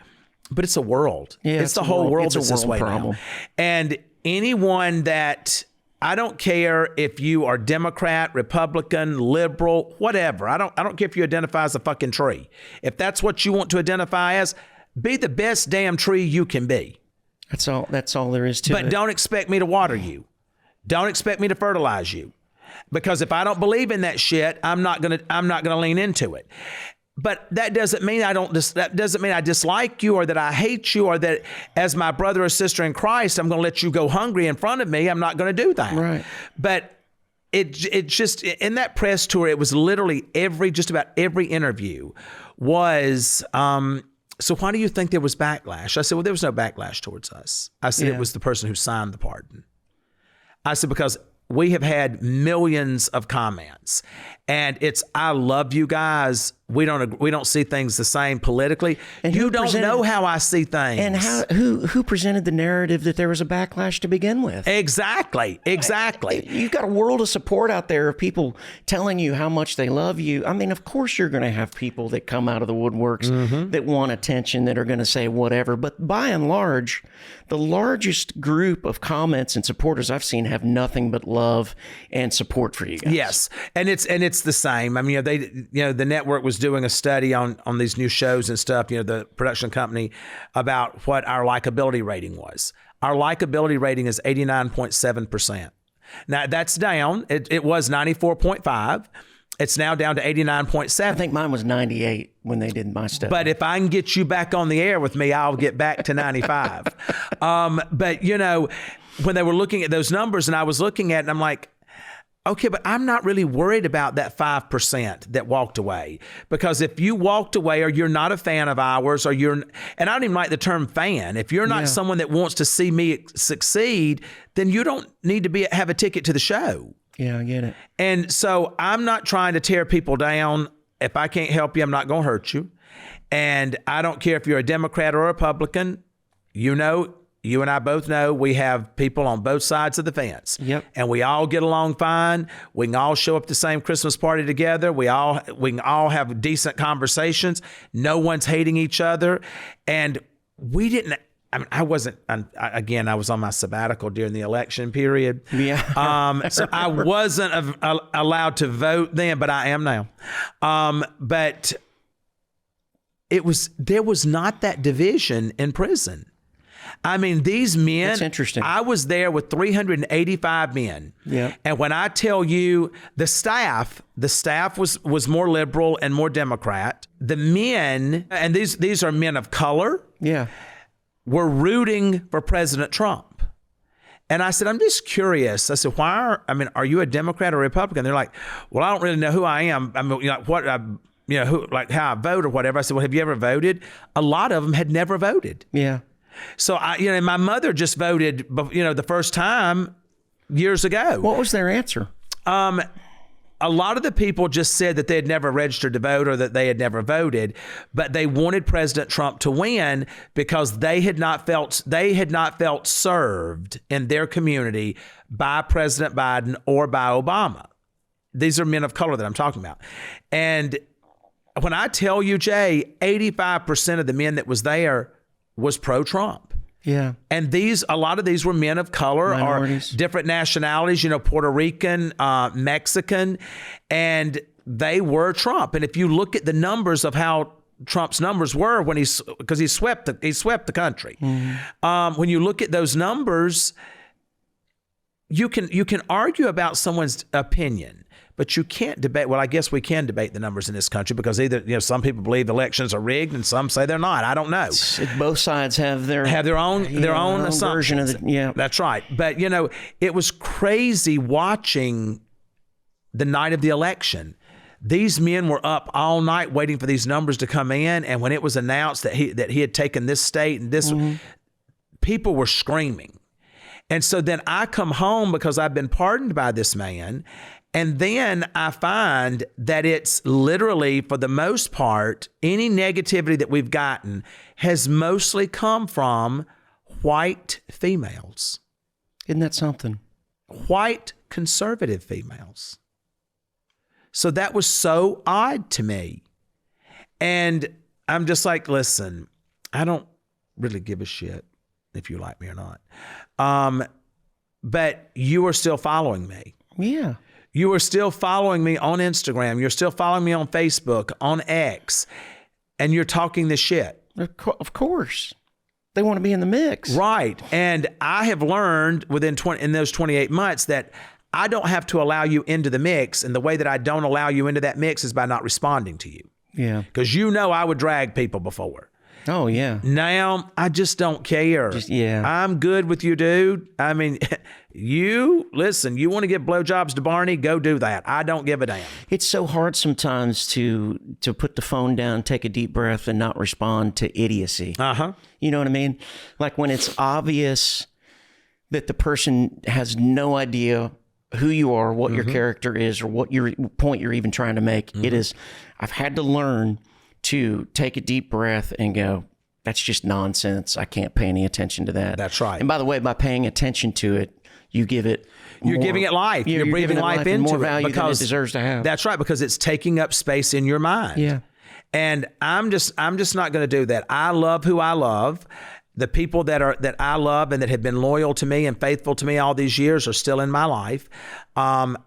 S2: but it's a world.
S3: Yeah,
S2: it's the whole world that's this way
S3: problem.
S2: now. And anyone that, I don't care if you are Democrat, Republican, liberal, whatever. I don't care if you identify as a fucking tree. If that's what you want to identify as, be the best damn tree you can be.
S3: That's all there is to it.
S2: But don't expect me to water you. Don't expect me to fertilize you. Because if I don't believe in that shit, I'm not gonna lean into it. But that doesn't mean I dislike you or that I hate you or that as my brother or sister in Christ, I'm gonna let you go hungry in front of me. I'm not gonna do that.
S3: Right.
S2: But it just, in that press tour, it was literally just about every interview was, so why do you think there was backlash? I said, well, there was no backlash towards us. I said, It was the person who signed the pardon. I said, because we have had millions of comments and it's, I love you guys we don't see things the same politically.
S3: And
S2: you don't know how I see things.
S3: And who presented the narrative that there was a backlash to begin with?
S2: Exactly.
S3: You've got a world of support out there of people telling you how much they love you. I mean, of course you're going to have people that come out of the woodworks that want attention, that are going to say whatever. But by and large, the largest group of comments and supporters I've seen have nothing but love and support for you guys.
S2: Yes, and it's the same. I mean, the network was doing a study on these new shows and stuff. The production company, about what our likability rating was. Our likability rating is 89.7%. Now that's down. It was 94.5. It's now down to 89.7.
S3: I think mine was 98 when they did my stuff.
S2: But if I can get you back on the air with me, I'll get back to 95. But when they were looking at those numbers, and I was looking at it, and I'm like, okay, but I'm not really worried about that 5% that walked away. Because if you walked away, or you're not a fan of ours, and I don't even like the term fan, if you're not someone that wants to see me succeed, then you don't need to have a ticket to the show.
S3: Yeah, I get it.
S2: And so I'm not trying to tear people down. If I can't help you, I'm not going to hurt you. And I don't care if you're a Democrat or a Republican. You and I both know we have people on both sides of the fence.
S3: Yep.
S2: And we all get along fine. We can all show up at the same Christmas party together. We can all have decent conversations. No one's hating each other. And we didn't. I mean, I wasn't. Again, I was on my sabbatical during the election period.
S3: Yeah.
S2: So I wasn't allowed to vote then, but I am now. But there was not that division in prison. I mean, these men.
S3: That's interesting.
S2: I was there with 385 men.
S3: Yeah.
S2: And when I tell you the staff was more liberal and more Democrat. The men, and these are men of color.
S3: Yeah.
S2: Were rooting for President Trump. And I said, I'm just curious. I said, are you a Democrat or Republican? They're like, well, I don't really know who I am. I mean, how I vote or whatever. I said, well, have you ever voted? A lot of them had never voted.
S3: Yeah.
S2: So and my mother just voted, the first time years ago.
S3: What was their answer?
S2: A lot of the people just said that they had never registered to vote, or that they had never voted, but they wanted President Trump to win because they had not felt served in their community by President Biden or by Obama. These are men of color that I'm talking about. And when I tell you, Jay, 85% of the men that was there was pro-Trump.
S3: Yeah.
S2: And a lot of these were men of color,
S3: minorities,
S2: or different nationalities, Puerto Rican, Mexican, and they were Trump. And if you look at the numbers of how Trump's numbers were because he swept the country. Mm-hmm. When you look at those numbers, you can argue about someone's opinion, but you can't debate. Well, I guess we can debate the numbers in this country because either some people believe elections are rigged and some say they're not. I don't know.
S3: Both sides have their
S2: own
S3: version of it. Yeah,
S2: that's right. But it was crazy watching the night of the election. These men were up all night waiting for these numbers to come in, and when it was announced that he had taken this state and this, people were screaming. And so then I come home because I've been pardoned by this man. And then I find that it's literally, for the most part, any negativity that we've gotten has mostly come from white females.
S3: Isn't that something?
S2: White conservative females. So that was so odd to me. And I'm just like, listen, I don't really give a shit if you like me or not. But you are still following me.
S3: Yeah.
S2: You are still following me on Instagram. You're still following me on Facebook, on X, and you're talking this shit.
S3: Of course. They want to be in the mix.
S2: Right. And I have learned in those 28 months that I don't have to allow you into the mix. And the way that I don't allow you into that mix is by not responding to you.
S3: Yeah.
S2: Because I would drag people before.
S3: Oh, yeah.
S2: Now, I just don't care.
S3: Yeah.
S2: I'm good with you, dude. I mean, you want to give blowjobs to Barney, go do that. I don't give a damn.
S3: It's so hard sometimes to put the phone down, take a deep breath, and not respond to idiocy.
S2: Uh-huh.
S3: You know what I mean? Like when it's obvious that the person has no idea who you are, what your character is, or what your point you're even trying to make. It is, I've had to learn to take a deep breath and go, that's just nonsense. I can't pay any attention to that.
S2: That's right.
S3: And by the way, by paying attention to it, you give it
S2: You're
S3: more,
S2: giving it life. You're breathing life into
S3: and more
S2: it
S3: value
S2: because
S3: than it deserves to have.
S2: That's right, because it's taking up space in your mind.
S3: Yeah.
S2: And I'm just not going to do that. I love who I love. The people that I love and that have been loyal to me and faithful to me all these years are still in my life. And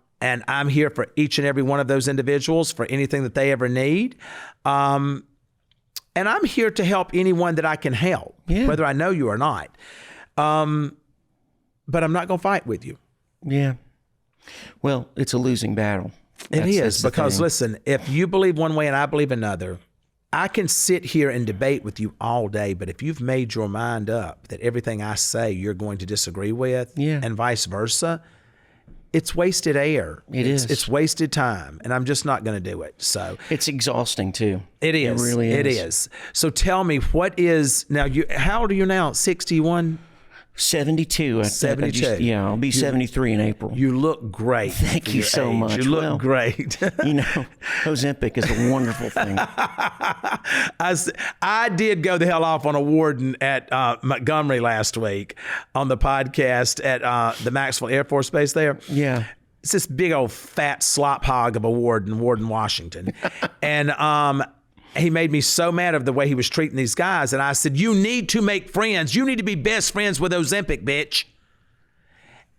S2: I'm here for each and every one of those individuals for anything that they ever need. And I'm here to help anyone that I can help, whether I know you or not. But I'm not going to fight with you.
S3: Yeah. Well, it's a losing battle.
S2: It is, because listen, if you believe one way and I believe another, I can sit here and debate with you all day, but if you've made your mind up that everything I say you're going to disagree with, and vice versa, it's wasted air. It's wasted time, and I'm just not going to do it. So
S3: it's exhausting too.
S2: It is.
S3: It really is.
S2: It is. So tell me, what is now? How old are you now? 61.
S3: 72.
S2: 72.
S3: I'll be 73 in April.
S2: You look great.
S3: Thank you so much.
S2: You look great.
S3: Ozempic is a wonderful thing.
S2: I did go the hell off on a warden at Montgomery last week on the podcast at the Maxwell Air Force Base there.
S3: Yeah.
S2: It's this big old fat slop hog of a warden, Washington. And he made me so mad of the way he was treating these guys. And I said, you need to make friends. You need to be best friends with Ozempic, bitch.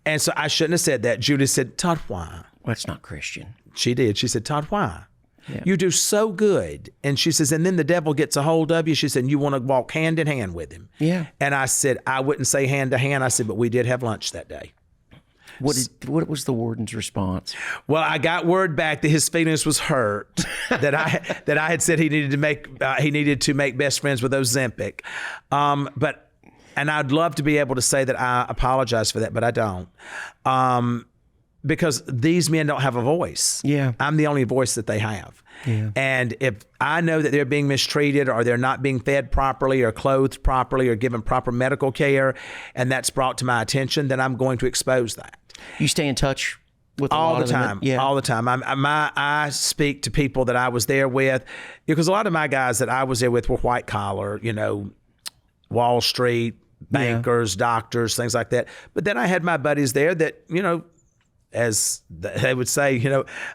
S2: And so I shouldn't have said that. Judy said, Todd, why?
S3: Well, that's not Christian.
S2: She did. She said, Todd, why?
S3: Yeah.
S2: You do so good. And she says, and then the devil gets a hold of you. She said, you want to walk hand in hand with him.
S3: Yeah.
S2: And I said, I wouldn't say hand to hand. I said, but we did have lunch that day.
S3: What was the warden's response?
S2: Well, I got word back that his feelings was hurt that I had said he needed to make best friends with Ozempic, and I'd love to be able to say that I apologize for that, but I don't, because these men don't have a voice.
S3: Yeah,
S2: I'm the only voice that they have. Yeah. And if I know that they're being mistreated or they're not being fed properly or clothed properly or given proper medical care, and that's brought to my attention, then I'm going to expose that.
S3: You stay in touch with
S2: all the time.
S3: Yeah,
S2: all the time. I speak to people that I was there with, because a lot of my guys that I was there with were white collar, Wall Street bankers, doctors, things like that. But then I had my buddies there that, as they would say,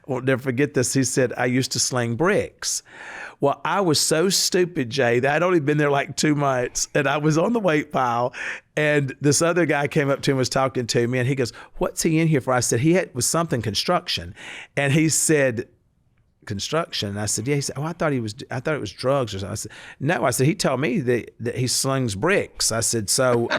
S2: won't never forget this. He said, I used to sling bricks. Well, I was so stupid, Jay, that I'd only been there like 2 months, and I was on the weight pile, and this other guy came up to him, was talking to me, and he goes, what's he in here for? I said, was something construction. And he said, construction? And I said, yeah. He said, I thought it was drugs or something. I said, no. I said, he told me that he slings bricks. I said, so,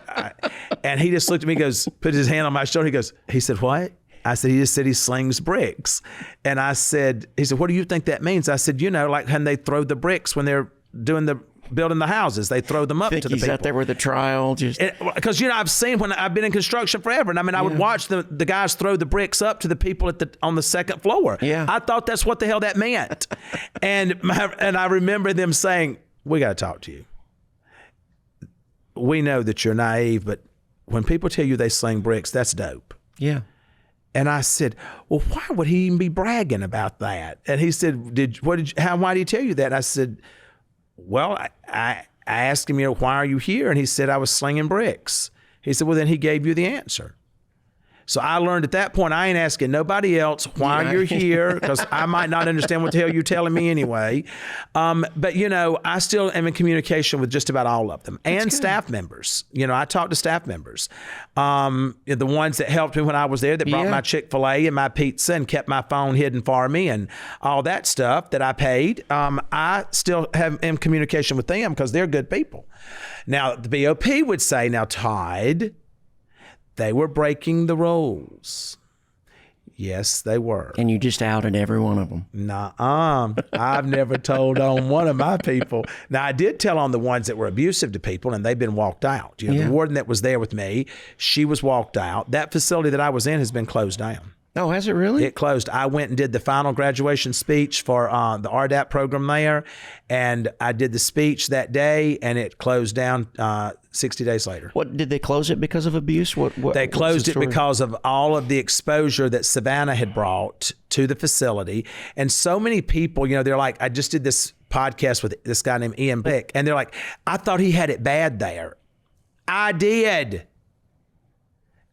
S2: and he just looked at me, goes, put his hand on my shoulder. He said, what? I said, he just said he slings bricks. And he said, what do you think that means? I said, like when they throw the bricks when they're building the houses, they throw them up to the people.
S3: He's out there with a trial.
S2: Because, I've seen when I've been in construction forever. And I would watch the guys throw the bricks up to the people on the second floor.
S3: Yeah.
S2: I thought that's what the hell that meant. and I remember them saying, we got to talk to you. We know that you're naive, but when people tell you they sling bricks, that's dope.
S3: Yeah.
S2: And I said, well, why would he even be bragging about that? And he said, why did he tell you that? And I said, well, I asked him, why are you here? And he said, I was slinging bricks. He said, well, then he gave you the answer. So I learned at that point, I ain't asking nobody else why you're here, because I might not understand what the hell you're telling me anyway. But, I still am in communication with just about all of them. And staff members. I talk to staff members. The ones that helped me when I was there, that brought my Chick-fil-A and my pizza and kept my phone hidden for me and all that stuff that I paid. I still am in communication with them because they're good people. Now, the BOP would say, now, Todd, they were breaking the rules. Yes, they were.
S3: And you just outed every one of them.
S2: Nuh-uh. I've never told on one of my people. Now, I did tell on the ones that were abusive to people, and they've been walked out. The warden that was there with me, she was walked out. That facility that I was in has been closed down.
S3: Oh, has it really?
S2: It closed. I went and did the final graduation speech for the RDAP program there, and I did the speech that day, and it closed down 60 days later.
S3: What did they close it because of abuse? What
S2: they closed it because of all of the exposure that Savannah had brought to the facility, and so many people, they're like, I just did this podcast with this guy named Ian Blick, and they're like, I thought he had it bad there. I did.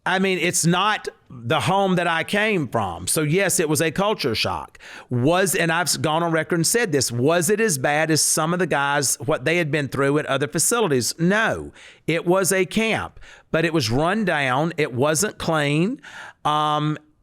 S2: I mean, it's not the home that I came from. So yes, it was a culture shock. And I've gone on record and said this, was it as bad as some of the guys, what they had been through at other facilities? No, it was a camp, but it was run down. It wasn't clean.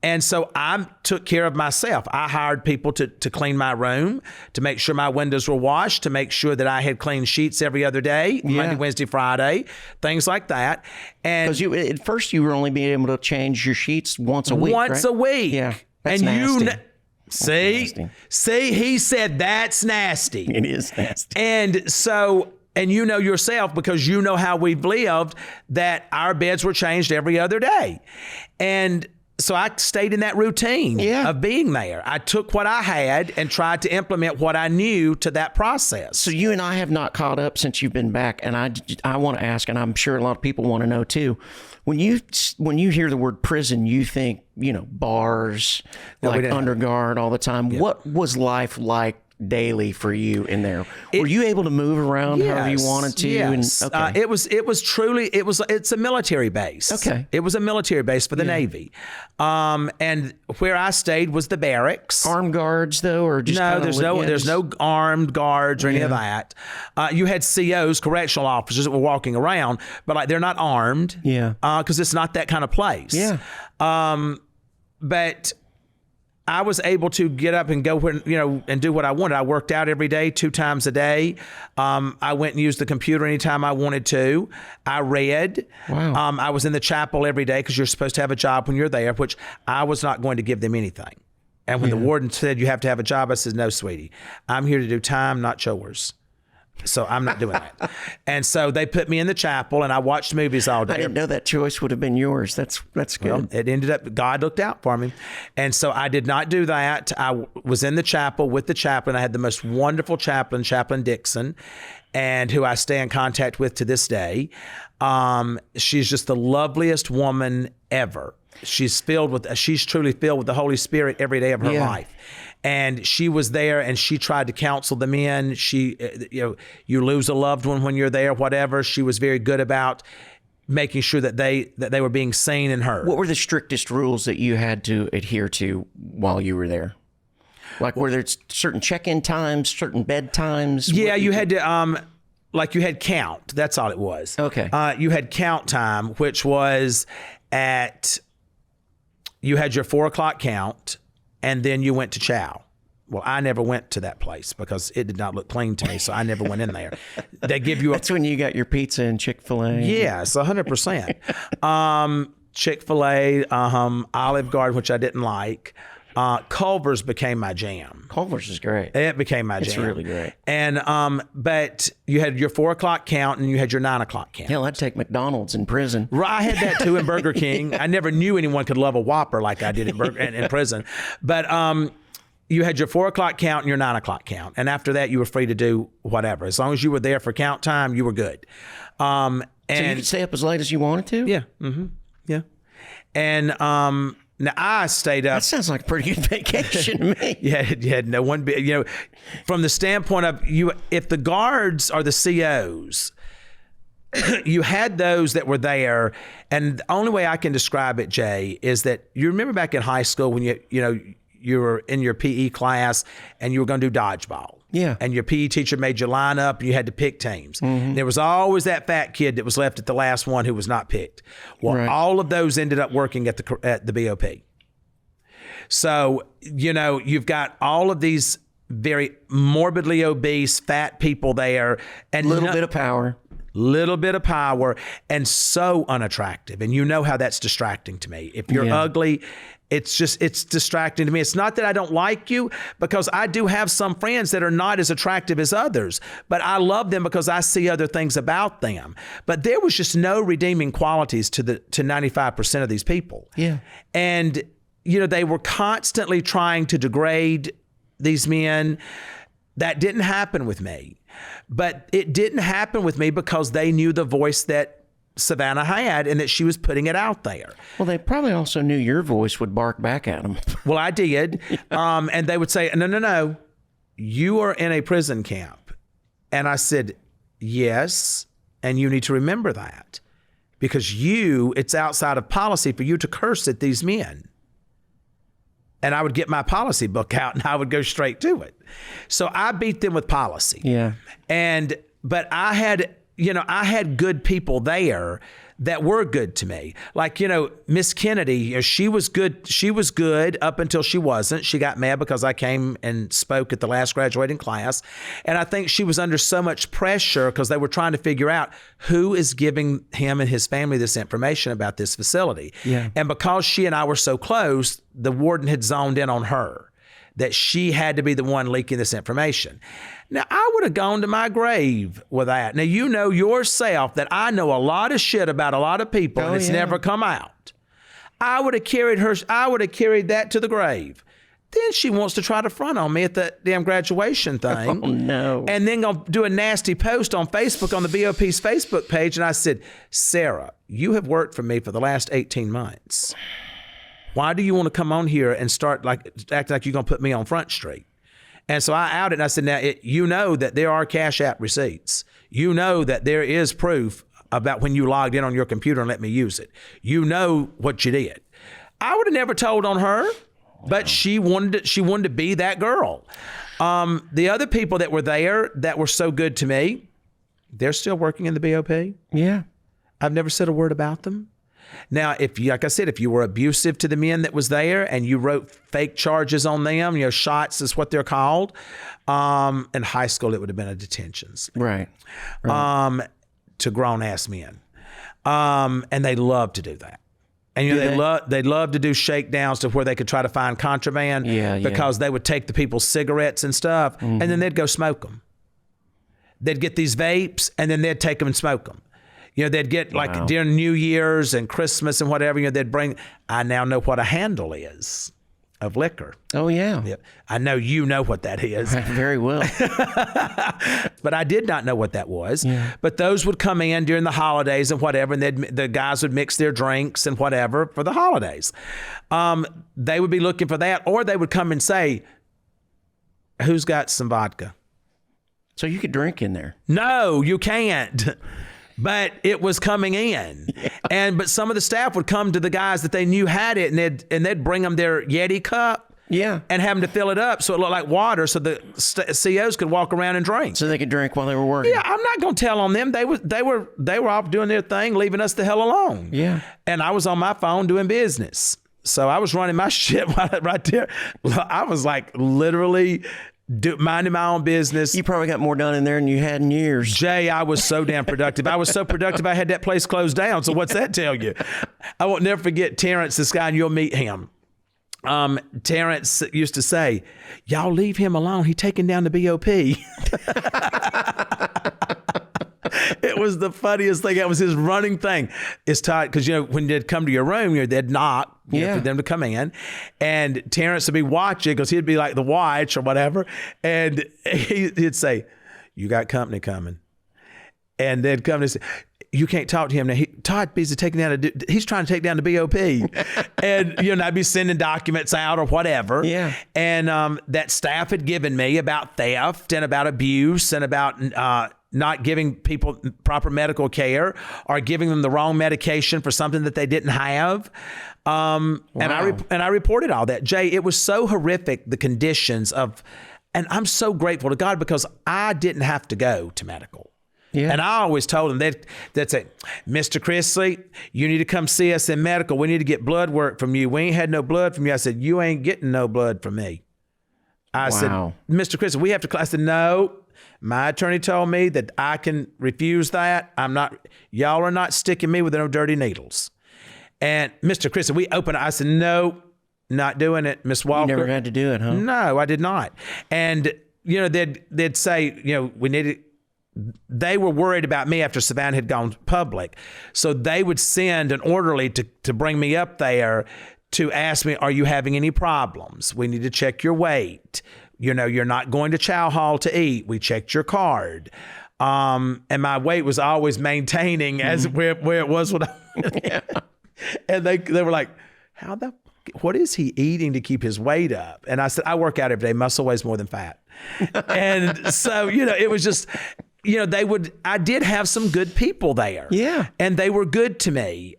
S2: And so I took care of myself. I hired people to clean my room, to make sure my windows were washed, to make sure that I had clean sheets every other day, Monday, Wednesday, Friday, things like that. And
S3: because at first you were only being able to change your sheets once a week,
S2: Once a week.
S3: Yeah, that's
S2: and
S3: nasty.
S2: See, he said that's nasty.
S3: It is nasty.
S2: And so, and you know yourself, because you know how we've lived, that our beds were changed every other day. And so I stayed in that routine of being there. I took what I had and tried to implement what I knew to that process.
S3: So you and I have not caught up since you've been back, and I want to ask, and I'm sure a lot of people want to know too. When you hear the word prison, you think bars, like underguard all the time. Yeah. What was life like daily for you in there? Were you able to move around however you wanted to?
S2: Yes. And, it's a military base.
S3: Okay.
S2: It was a military base for the Navy. And where I stayed was the barracks.
S3: Armed guards though, or just
S2: there's no armed guards or any of that. You had COs, correctional officers, that were walking around, but they're not armed.
S3: Yeah.
S2: Because it's not that kind of place.
S3: Yeah.
S2: But I was able to get up and go and do what I wanted. I worked out every day, 2 times a day. I went and used the computer anytime I wanted to. I read.
S3: Wow.
S2: I was in the chapel every day, because you're supposed to have a job when you're there, which I was not going to give them anything. And when the warden said you have to have a job, I said, no, sweetie, I'm here to do time, not chores. So I'm not doing that. And so they put me in the chapel, and I watched movies all day.
S3: I didn't know that choice would have been yours. That's good.
S2: Well, it ended up, God looked out for me. And so I did not do that. I was in the chapel with the chaplain. I had the most wonderful chaplain, Chaplain Dixon, and who I stay in contact with to this day. She's just the loveliest woman ever. She's truly filled with the Holy Spirit every day of her life. And she was there, and she tried to counsel the men. You lose a loved one when you're there, whatever. She was very good about making sure that they were being seen and heard.
S3: What were the strictest rules that you had to adhere to while you were there? Like, were there certain check-in times, certain bed times?
S2: Yeah, you had to, you had count. That's all it was.
S3: Okay.
S2: You had count time, which was you had your 4 o'clock count, and then you went to chow. Well, I never went to that place because it did not look clean to me, so I never went in there. They give you
S3: That's when you got your pizza and Chick-fil-A.
S2: Yes, 100%. Chick-fil-A, Olive Garden, which I didn't like. Culver's became my jam.
S3: Culver's is great.
S2: It became my jam.
S3: It's really great.
S2: And but you had your 4 o'clock count, and you had your 9 o'clock count.
S3: Hell, I'd take McDonald's in prison.
S2: I had that too in Burger King. I never knew anyone could love a Whopper like I did in prison. But you had your 4 o'clock count and your 9 o'clock count, and after that, you were free to do whatever. As long as you were there for count time, you were good. And
S3: so you could stay up as late as you wanted to?
S2: Yeah. Mm-hmm. Yeah. And now I stayed up.
S3: That sounds like a pretty good vacation to me.
S2: You had no one. From the standpoint of if the guards are the COs, you had those that were there, and the only way I can describe it, Jay, is that you remember back in high school when you were in your PE class and you were going to do dodgeball.
S3: Yeah.
S2: And your PE teacher made you line up and you had to pick teams. Mm-hmm. There was always that fat kid that was left at the last one who was not picked. Well, all of those ended up working at the BOP. So, you've got all of these very morbidly obese, fat people there. And
S3: little bit of power,
S2: and so unattractive. And you know how that's distracting to me. If you're ugly, it's distracting to me. It's not that I don't like you, because I do have some friends that are not as attractive as others, but I love them because I see other things about them. But there was just no redeeming qualities to 95% of these people.
S3: Yeah.
S2: And they were constantly trying to degrade these men. That didn't happen with me. But it didn't happen with me because they knew the voice that Savannah had and that she was putting it out there.
S3: Well, they probably also knew your voice would bark back at them.
S2: Well, I did. And they would say, no, you are in a prison camp. And I said, yes, and you need to remember that. Because it's outside of policy for you to curse at these men. And I would get my policy book out and I would go straight to it. So I beat them with policy.
S3: Yeah.
S2: But I had good people there that were good to me. Like, Miss Kennedy, she was good. She was good up until she wasn't. She got mad because I came and spoke at the last graduating class. And I think she was under so much pressure because they were trying to figure out who is giving him and his family this information about this facility.
S3: Yeah.
S2: And because she and I were so close, the warden had zoned in on her, that she had to be the one leaking this information. Now, I would have gone to my grave with that. Now, you know yourself that I know a lot of shit about a lot of people and it's never come out. I would have carried that to the grave. Then she wants to try to front on me at the damn graduation thing.
S3: Oh, no.
S2: And then go do a nasty post on Facebook on the BOP's Facebook page. And I said, Sarah, you have worked for me for the last 18 months. Why do you want to come on here and start acting like you're going to put me on Front Street? And so I outed and I said, now, you know that there are Cash App receipts. You know that there is proof about when you logged in on your computer and let me use it. You know what you did. I would have never told on her, but she wanted to be that girl. The other people that were there that were so good to me, they're still working in the BOP.
S3: Yeah.
S2: I've never said a word about them. Now, if you were abusive to the men that was there and you wrote fake charges on them, shots is what they're called. In high school, it would have been a detentions.
S3: Right.
S2: To grown ass men. And they love to do that. And they love to do shakedowns to where they could try to find contraband because they would take the people's cigarettes and stuff and then they'd go smoke them. They'd get these vapes and then they'd take them and smoke them. They'd get during New Year's and Christmas and whatever, they'd bring, I now know what a handle is of liquor.
S3: Oh, yeah.
S2: Yep. I know you know what that is.
S3: Very well.
S2: But I did not know what that was.
S3: Yeah.
S2: But those would come in during the holidays and whatever, and the guys would mix their drinks and whatever for the holidays. They would be looking for that, or they would come and say, who's got some vodka?
S3: So you could drink in there.
S2: No, you can't. But it was coming in. Yeah. But some of the staff would come to the guys that they knew had it and they'd bring them their Yeti cup.
S3: Yeah.
S2: And have them to fill it up so it looked like water so the COs could walk around and drink.
S3: So they could drink while they were working.
S2: Yeah, I'm not going to tell on them. They were off doing their thing, leaving us the hell alone.
S3: Yeah.
S2: And I was on my phone doing business. So I was running my shit right there. I was like literally minding my own business.
S3: You probably got more done in there than you had in years.
S2: Jay, I was so damn productive. I was so productive I had that place closed down. So what's that tell you? I won't never forget Terrence, this guy, and you'll meet him. Terrence used to say, y'all leave him alone. He taking down the BOP. It was the funniest thing. That was his running thing. It's Todd, because when they'd come to your room, they'd knock for them to come in. And Terrence would be watching because he'd be like the watch or whatever. And he'd say, you got company coming. And they'd come and say, you can't talk to him now. Todd B's he's trying to take down the BOP. And, I'd be sending documents out or whatever.
S3: Yeah.
S2: And that staff had given me about theft and about abuse and about not giving people proper medical care or giving them the wrong medication for something that they didn't have. Wow. And I reported all that. Jay, it was so horrific, the conditions and I'm so grateful to God because I didn't have to go to medical. Yeah. And I always told them they'd say, Mr. Chrisley, you need to come see us in medical. We need to get blood work from you. We ain't had no blood from you. I said, you ain't getting no blood from me. I said, Mr. Chrisley, we have to. I said, no. My attorney told me that I can refuse that. Y'all are not sticking me with no dirty needles. And Mr. Chrisley, we opened it. I said, no, not doing it, Miss Walker.
S3: You never had to do it, huh?
S2: No, I did not. And, they'd say, we needed. They were worried about me after Savannah had gone public. So they would send an orderly to bring me up there to ask me, are you having any problems? We need to check your weight. You know, you're not going to chow hall to eat. We checked your card. And my weight was always maintaining as where it was when I went in. And they were like, what is he eating to keep his weight up? And I said, I work out every day. Muscle weighs more than fat. And so, you know, it was just, you know, I did have some good people there.
S3: Yeah.
S2: And they were good to me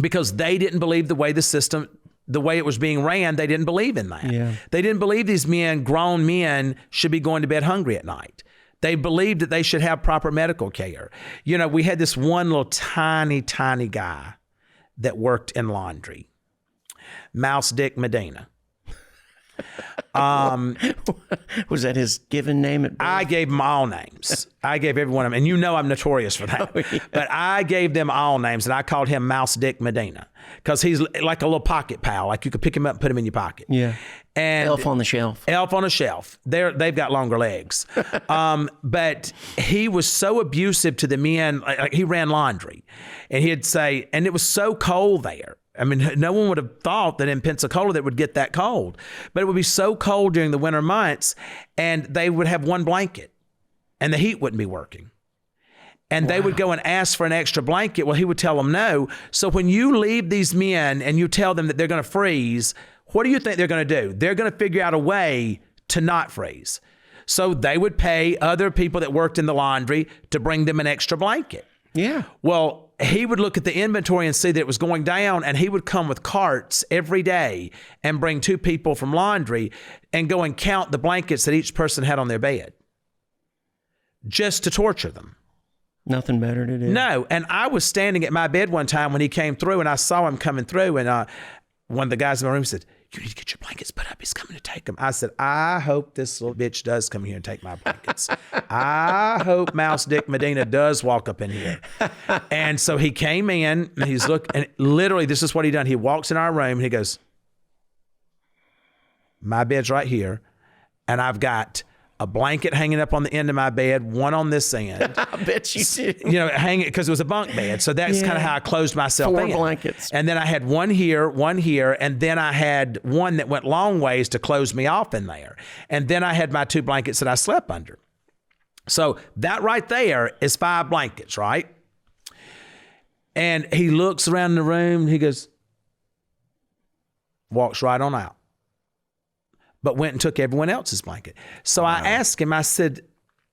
S2: because they didn't believe the way it was being ran. They didn't believe in that.
S3: Yeah.
S2: They didn't believe these grown men should be going to bed hungry at night. They believed that they should have proper medical care. You know, we had this one little tiny, tiny guy that worked in laundry. Mouse Dick Medina.
S3: Was that his given name at birth?
S2: I gave them all names. I gave every one of them. And you know I'm notorious for that. Oh, yeah. But I gave them all names, and I called him Mouse Dick Medina because he's like a little pocket pal. Like you could pick him up and put him in your pocket.
S3: Yeah.
S2: And
S3: Elf on the shelf.
S2: Elf on a shelf. They've got longer legs. But he was so abusive to the men. Like he ran laundry. And he'd say, and it was so cold there. I mean, no one would have thought that in Pensacola that it would get that cold. But it would be so cold during the winter months, and they would have one blanket, and the heat wouldn't be working. And they would go and ask for an extra blanket. Well, he would tell them no. So when you leave these men and you tell them that they're going to freeze, what do you think they're going to do? They're going to figure out a way to not freeze. So they would pay other people that worked in the laundry to bring them an extra blanket.
S3: Yeah.
S2: Well, he would look at the inventory and see that it was going down, and he would come with carts every day and bring 2 people from laundry and go and count the blankets that each person had on their bed just to torture them.
S3: Nothing better to do.
S2: No. And I was standing at my bed one time when he came through, and I saw him coming through, and one of the guys in my room said, you need to get your blankets put up. He's coming to take them. I said, I hope this little bitch does come here and take my blankets. I hope Mouse Dick Medina does walk up in here. And so he came in and he's looking, and literally this is what he done. He walks in our room and he goes, my bed's right here. And I've got a blanket hanging up on the end of my bed, one on this end.
S3: I bet you did.
S2: You know, hanging because it was a bunk bed. So that's kind of how I closed myself
S3: 4
S2: in.
S3: blankets.
S2: And then I had one here, and then I had one that went long ways to close me off in there. And then I had my 2 blankets that I slept under. So that right there is 5 blankets, right? And he looks around the room, he goes, walks right on out. But went and took everyone else's blanket. So I asked him, I said,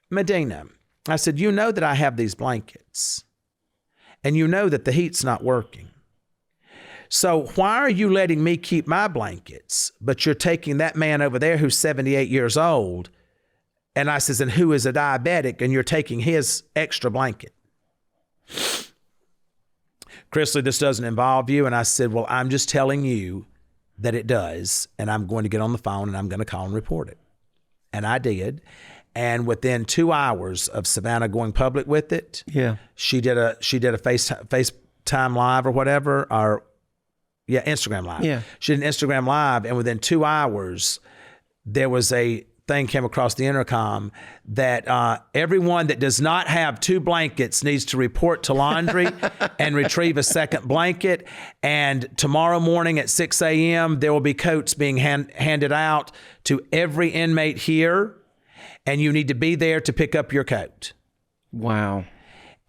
S2: Medina, I said, you know that I have these blankets, and you know that the heat's not working. So why are you letting me keep my blankets, but you're taking that man over there who's 78 years old, and I says, and who is a diabetic, and you're taking his extra blanket? Chrisley, this doesn't involve you. And I said, well, I'm just telling you that it does, and I'm going to get on the phone and I'm going to call and report it. And I did. And within 2 hours of Savannah going public with it, she did a FaceTime Live or whatever, or Instagram Live.
S3: Yeah.
S2: She did an Instagram Live, and within 2 hours, there was a thing came across the intercom that everyone that does not have 2 blankets needs to report to laundry and retrieve a second blanket. And tomorrow morning at 6 a.m., there will be coats being handed out to every inmate here, and you need to be there to pick up your coat.
S3: Wow.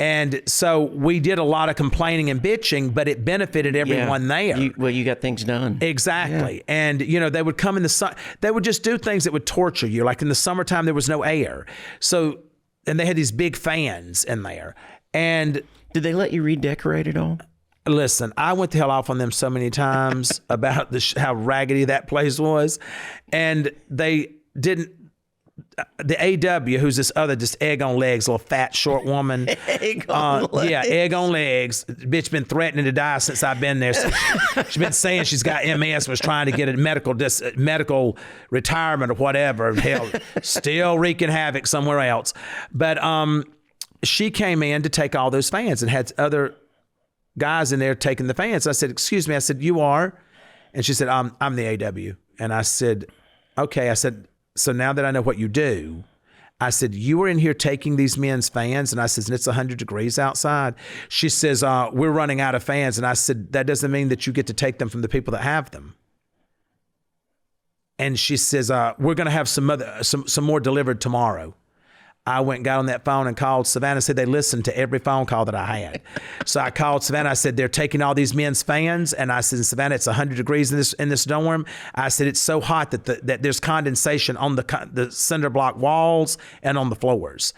S2: And so we did a lot of complaining and bitching, but it benefited everyone there.
S3: You got things done.
S2: Exactly. Yeah. And, you know, they would come in the sun. They would just do things that would torture you. Like in the summertime, there was no air. So, and they had these big fans in there. And
S3: did they let you redecorate it all?
S2: Listen, I went the hell off on them so many times about how raggedy that place was. And they didn't. The AW, who's this other just egg on legs, little fat short woman.
S3: Egg on legs.
S2: Yeah, egg on legs. Bitch been threatening to die since I've been there. She's been saying she's got MS, was trying to get a medical retirement or whatever. Hell, still wreaking havoc somewhere else. But she came in to take all those fans and had other guys in there taking the fans. I said, excuse me. I said, you are? And she said, I'm the AW. And I said, okay. I said, so now that I know what you do, I said, you were in here taking these men's fans? And I said, and it's 100 degrees outside. She says, we're running out of fans. And I said, that doesn't mean that you get to take them from the people that have them. And she says, we're going to have some more delivered tomorrow. I went and got on that phone and called Savannah, said they listened to every phone call that I had. So I called Savannah. I said, they're taking all these men's fans. And I said, Savannah, it's 100 degrees in this dorm. I said, it's so hot that there's condensation on the cinder block walls and on the floors.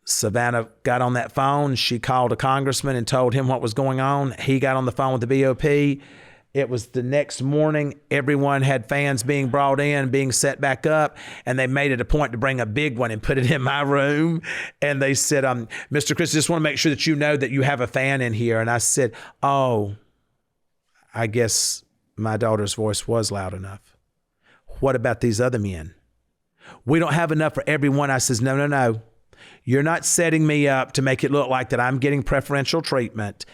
S2: Savannah got on that phone. She called a congressman and told him what was going on. He got on the phone with the BOP. It was the next morning. Everyone had fans being brought in, being set back up, and they made it a point to bring a big one and put it in my room. And they said, Mr. Chrisley, just want to make sure that you know that you have a fan in here. And I said, oh, I guess my daughter's voice was loud enough. What about these other men? We don't have enough for everyone. I says, no. You're not setting me up to make it look like that I'm getting preferential treatment.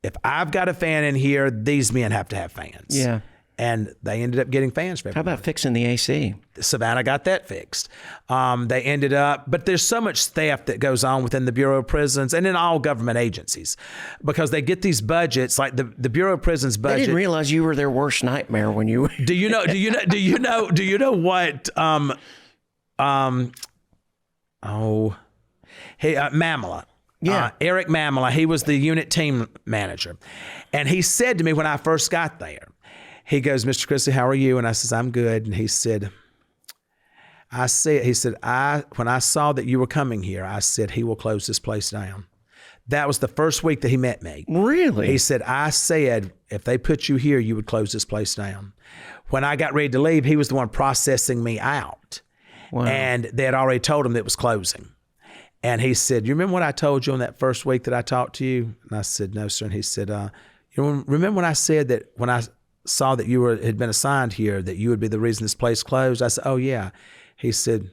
S2: If I've got a fan in here, these men have to have fans.
S3: Yeah.
S2: And they ended up getting fans for everybody.
S3: How about fixing the AC?
S2: Savannah got that fixed. They ended up, but there's so much theft that goes on within the Bureau of Prisons and in all government agencies because they get these budgets, like the Bureau of Prisons budget.
S3: I didn't realize you were their worst nightmare when you.
S2: Do you know what? Mamela.
S3: Yeah.
S2: Eric Mamela, he was the unit team manager. And he said to me when I first got there, he goes, Mr. Chrisley, how are you? And I says, I'm good. And he said, when I saw that you were coming here, I said, he will close this place down. That was the first week that he met me.
S3: Really?
S2: He said, I said, if they put you here, you would close this place down. When I got ready to leave, he was the one processing me out.
S3: Wow.
S2: And they had already told him that it was closing. And he said, you remember what I told you on that first week that I talked to you? And I said, no, sir. And he said, remember when I said that when I saw that you had been assigned here, that you would be the reason this place closed? I said, oh, yeah. He said,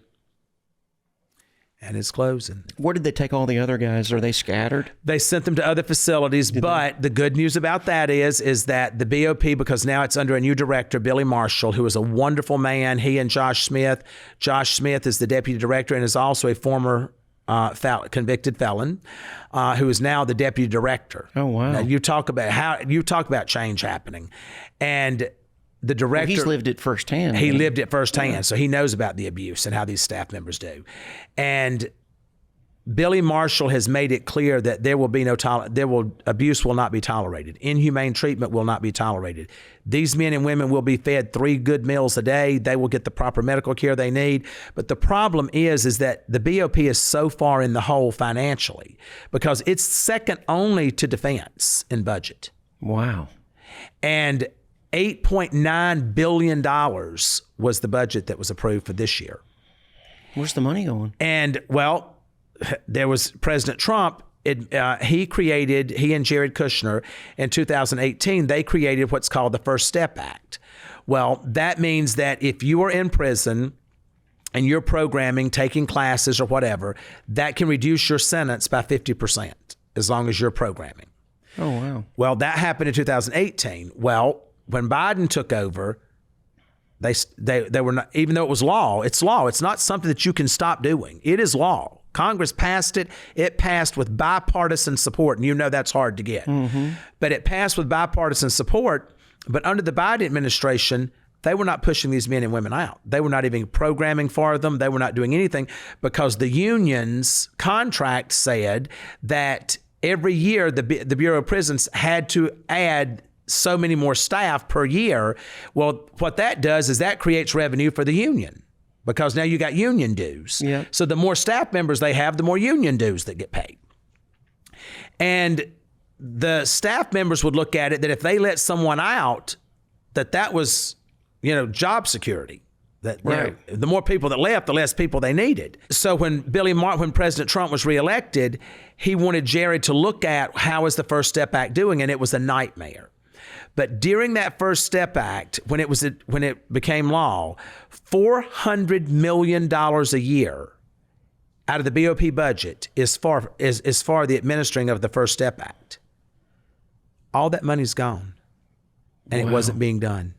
S2: and it's closing.
S3: Where did they take all the other guys? Are they scattered?
S2: They sent them to other facilities. But the good news about that is that the BOP, because now it's under a new director, Billy Marshall, who is a wonderful man. He and Josh Smith. Josh Smith is the deputy director and is also a former convicted felon, who is now the deputy director.
S3: Oh wow!
S2: Now, you talk about change happening, and the director.
S3: Well, he's lived it firsthand.
S2: He lived it firsthand, so he knows about the abuse and how these staff members do. And Billy Marshall has made it clear that there will be abuse will not be tolerated. Inhumane treatment will not be tolerated. These men and women will be fed 3 good meals a day. They will get the proper medical care they need. But the problem is that the BOP is so far in the hole financially because it's second only to defense in budget.
S3: Wow.
S2: And $8.9 billion was the budget that was approved for this year.
S3: Where's the money going?
S2: And well, there was President Trump. He and Jared Kushner in 2018, they created what's called the First Step Act. Well, that means that if you are in prison and you're programming, taking classes or whatever, that can reduce your sentence by 50% as long as you're programming.
S3: Oh, wow.
S2: Well, that happened in 2018. Well, when Biden took over, they were not, even though it was law, it's law. It's not something that you can stop doing. It is law. Congress passed it. It passed with bipartisan support, and you know that's hard to get. Mm-hmm. But it passed with bipartisan support. But under the Biden administration, they were not pushing these men and women out. They were not even programming for them. They were not doing anything because the union's contract said that every year the Bureau of Prisons had to add so many more staff per year. Well, what that does is that creates revenue for the union because now you got union dues.
S3: Yeah.
S2: So the more staff members they have, the more union dues that get paid. And the staff members would look at it that if they let someone out, that was, job security. That
S3: right.
S2: The more people that left, the less people they needed. So when President Trump was reelected, he wanted Jared to look at how is the First Step Act doing, and it was a nightmare. But during that First Step Act, when it became law, $400 million a year out of the BOP budget is for the administering of the First Step Act. All that money's gone, and It wasn't being done.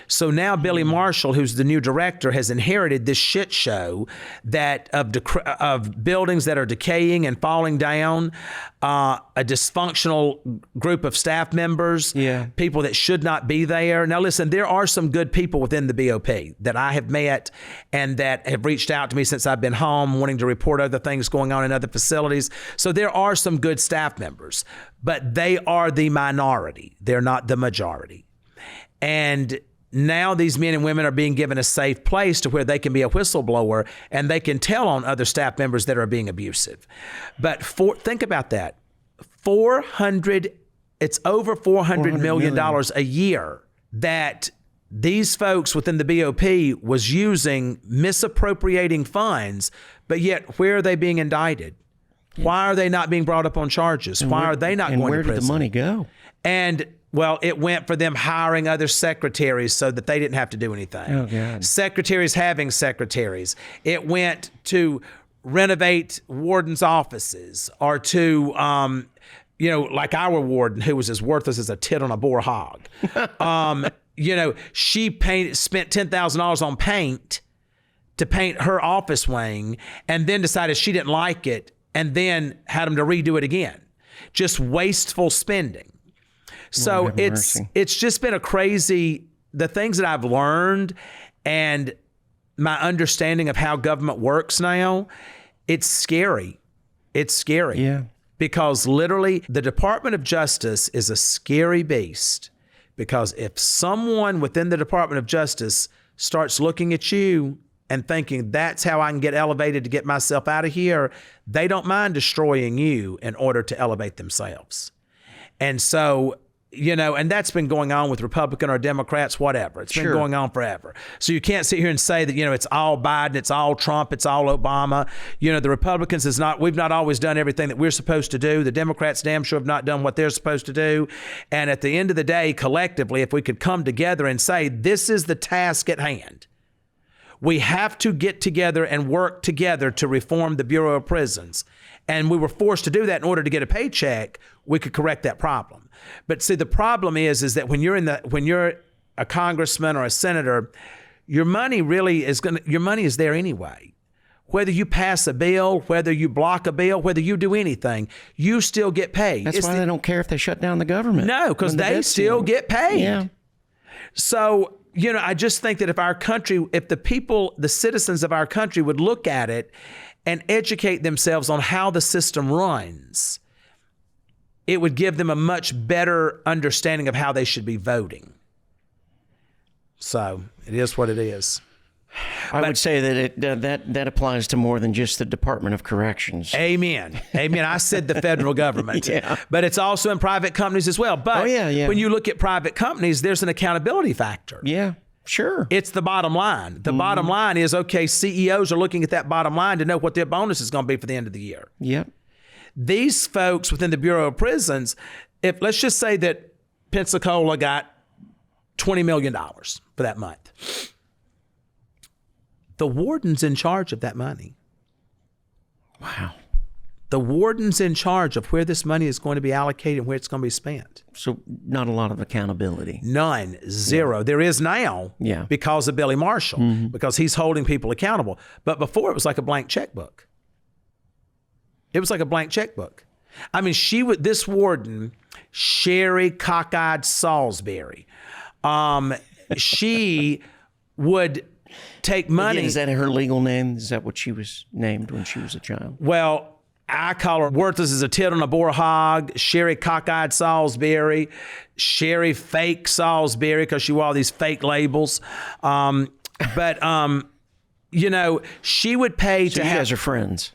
S2: So now Billy Marshall, who's the new director, has inherited this shit show that of buildings that are decaying and falling down, a dysfunctional group of staff members, people that should not be there. Now, listen, there are some good people within the BOP that I have met and that have reached out to me since I've been home, wanting to report other things going on in other facilities. So there are some good staff members, but they are the minority. They're not the majority. And now these men and women are being given a safe place to where they can be a whistleblower and they can tell on other staff members that are being abusive. But think about that. It's over $400 million a year that these folks within the BOP was using, misappropriating funds, but yet where are they being indicted? Why are they not being brought up on charges? Why are they not going to prison?
S3: And where did the money go?
S2: And well, it went for them hiring other secretaries so that they didn't have to do anything.
S3: Oh, God.
S2: Secretaries having secretaries. It went to renovate wardens' offices or to, like our warden, who was as worthless as a tit on a boar hog. She spent $10,000 on paint to paint her office wing and then decided she didn't like it and then had them to redo it again. Just wasteful spending. So it's just been the things that I've learned and my understanding of how government works now, it's scary. It's scary.
S3: Yeah.
S2: Because literally the Department of Justice is a scary beast, because if someone within the Department of Justice starts looking at you and thinking that's how I can get elevated to get myself out of here, they don't mind destroying you in order to elevate themselves. And so, and that's been going on with Republican or Democrats, whatever. It's been going on forever. So you can't sit here and say that, it's all Biden, it's all Trump, it's all Obama. The Republicans we've not always done everything that we're supposed to do. The Democrats damn sure have not done what they're supposed to do. And at the end of the day, collectively, if we could come together and say, this is the task at hand. We have to get together and work together to reform the Bureau of Prisons. And we were forced to do that in order to get a paycheck. We could correct that problem. But see, the problem is that when you're a congressman or a senator, your money is there anyway. Whether you pass a bill, whether you block a bill, whether you do anything, you still get paid.
S3: That's why they don't care if they shut down the government.
S2: No, because they still get paid.
S3: Yeah.
S2: So, I just think that if the citizens of our country would look at it and educate themselves on how the system runs, it would give them a much better understanding of how they should be voting. So it is what it is.
S3: I would say that that applies to more than just the Department of Corrections.
S2: Amen. I said the federal government.
S3: Yeah.
S2: But it's also in private companies as well. But when you look at private companies, there's an accountability factor.
S3: Yeah, sure.
S2: It's the bottom line. The bottom line is, okay, CEOs are looking at that bottom line to know what their bonus is going to be for the end of the year.
S3: Yep.
S2: These folks within the Bureau of Prisons, if let's just say that Pensacola got $20 million for that month. The warden's in charge of that money.
S3: Wow.
S2: The warden's in charge of where this money is going to be allocated and where it's going to be spent.
S3: So not a lot of accountability.
S2: None. Zero. Yeah. There is now because of Billy Marshall, because he's holding people accountable. But before it was like a blank checkbook. It was like a blank checkbook. I mean, this warden, Sherry Cockeyed Salisbury, she would take money.
S3: Again, is that her legal name? Is that what she was named when she was a child?
S2: Well, I call her worthless as a tit on a boar hog, Sherry Cockeyed Salisbury, Sherry Fake Salisbury, because she wore all these fake labels. She would pay
S3: so you guys are friends.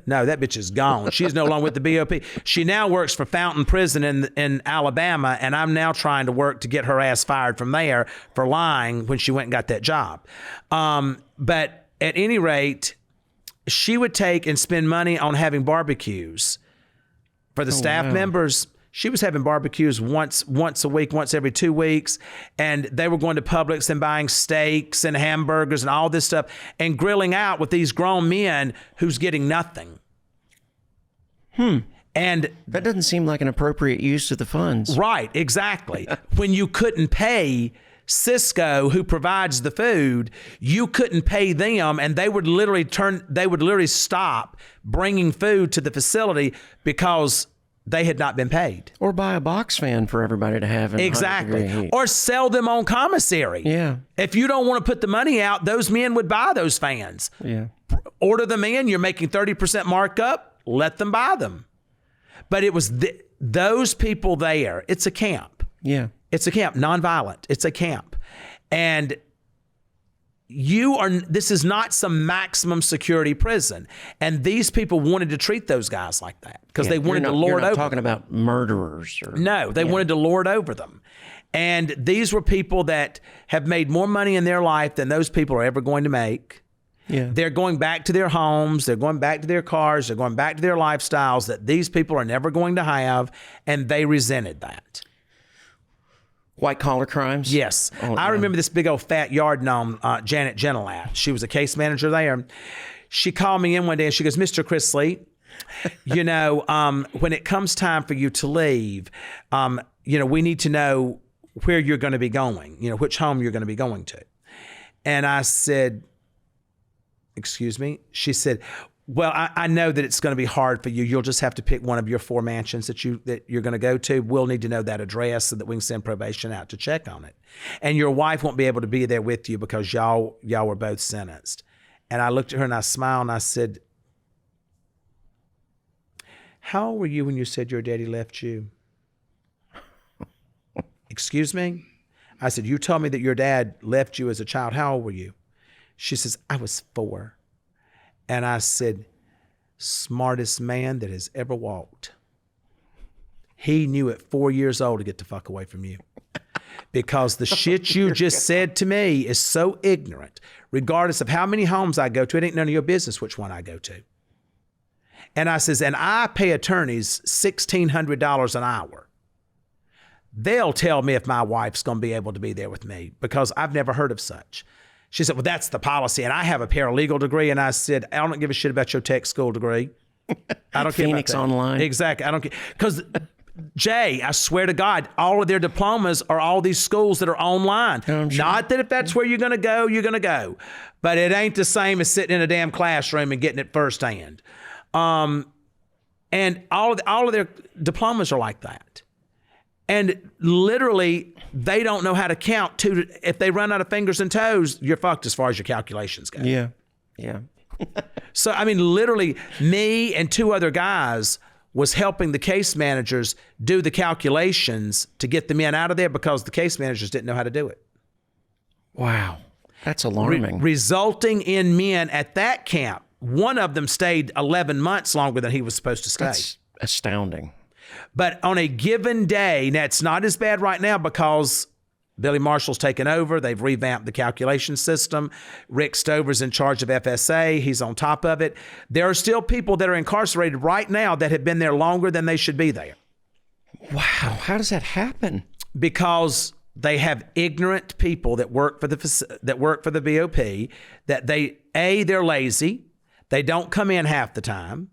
S2: No, that bitch is gone. She's no longer with the BOP. She now works for Fountain Prison in Alabama, and I'm now trying to work to get her ass fired from there for lying when she went and got that job. But at any rate, she would take and spend money on having barbecues for the staff members. She was having barbecues once a week, once every 2 weeks. And they were going to Publix and buying steaks and hamburgers and all this stuff and grilling out with these grown men who's getting nothing. And
S3: that doesn't seem like an appropriate use of the funds.
S2: Right, exactly. When you couldn't pay Cisco, who provides the food, you couldn't pay them, and they would literally stop bringing food to the facility because they had not been paid.
S3: Or buy a box fan for everybody to have in 100 degree heat.
S2: Or sell them on commissary.
S3: Yeah.
S2: If you don't want to put the money out, those men would buy those fans.
S3: Yeah.
S2: Order them in. You're making 30% markup. Let them buy them. But it was those people there. It's a camp.
S3: Yeah.
S2: It's a camp, nonviolent. It's a camp. And this is not some maximum security prison. And these people wanted to treat those guys like that because they wanted to lord over them.
S3: You're not talking about murderers.
S2: No, they wanted to lord over them. And these were people that have made more money in their life than those people are ever going to make.
S3: Yeah.
S2: They're going back to their homes. They're going back to their cars. They're going back to their lifestyles that these people are never going to have. And they resented that.
S3: White collar crimes?
S2: Yes. I remember this big old fat yard gnome, Janet Gentilat. She was a case manager there. She called me in one day and she goes, Mr. Chrisley, when it comes time for you to leave, we need to know where you're going to be going, which home you're going to be going to. And I said, excuse me? She said, well, I know that it's going to be hard for you. You'll just have to pick one of your 4 mansions that you're going to go to. We'll need to know that address so that we can send probation out to check on it. And your wife won't be able to be there with you because y'all were both sentenced. And I looked at her and I smiled and I said, how old were you when you said your daddy left you? Excuse me? I said, you told me that your dad left you as a child. How old were you? She says, I was 4. And I said, smartest man that has ever walked. He knew at 4 years old to get the fuck away from you. Because the shit you just said to me is so ignorant. Regardless of how many homes I go to, it ain't none of your business which one I go to. And I says, and I pay attorneys $1,600 an hour. They'll tell me if my wife's going to be able to be there with me because I've never heard of such. She said, well, that's the policy. And I have a paralegal degree. And I said, I don't give a shit about your tech school degree. I don't care about
S3: Phoenix
S2: that.
S3: Online.
S2: Exactly. I don't care. Because, Jay, I swear to God, all of their diplomas are all these schools that are online.
S3: Sure.
S2: Not that if that's where you're going to go, you're going to go. But it ain't the same as sitting in a damn classroom and getting it firsthand. And all of their diplomas are like that. And literally, they don't know how to count. If they run out of fingers and toes, you're fucked as far as your calculations go.
S3: Yeah. Yeah.
S2: So, I mean, literally, me and 2 other guys was helping the case managers do the calculations to get the men out of there because the case managers didn't know how to do it.
S3: Wow. That's alarming.
S2: Resulting in men at that camp, one of them stayed 11 months longer than he was supposed to stay.
S3: That's astounding.
S2: But on a given day, now it's not as bad right now because Billy Marshall's taken over. They've revamped the calculation system. Rick Stover's in charge of FSA. He's on top of it. There are still people that are incarcerated right now that have been there longer than they should be there.
S3: Wow. How does that happen?
S2: Because they have ignorant people that work for the BOP that they're lazy. They don't come in half the time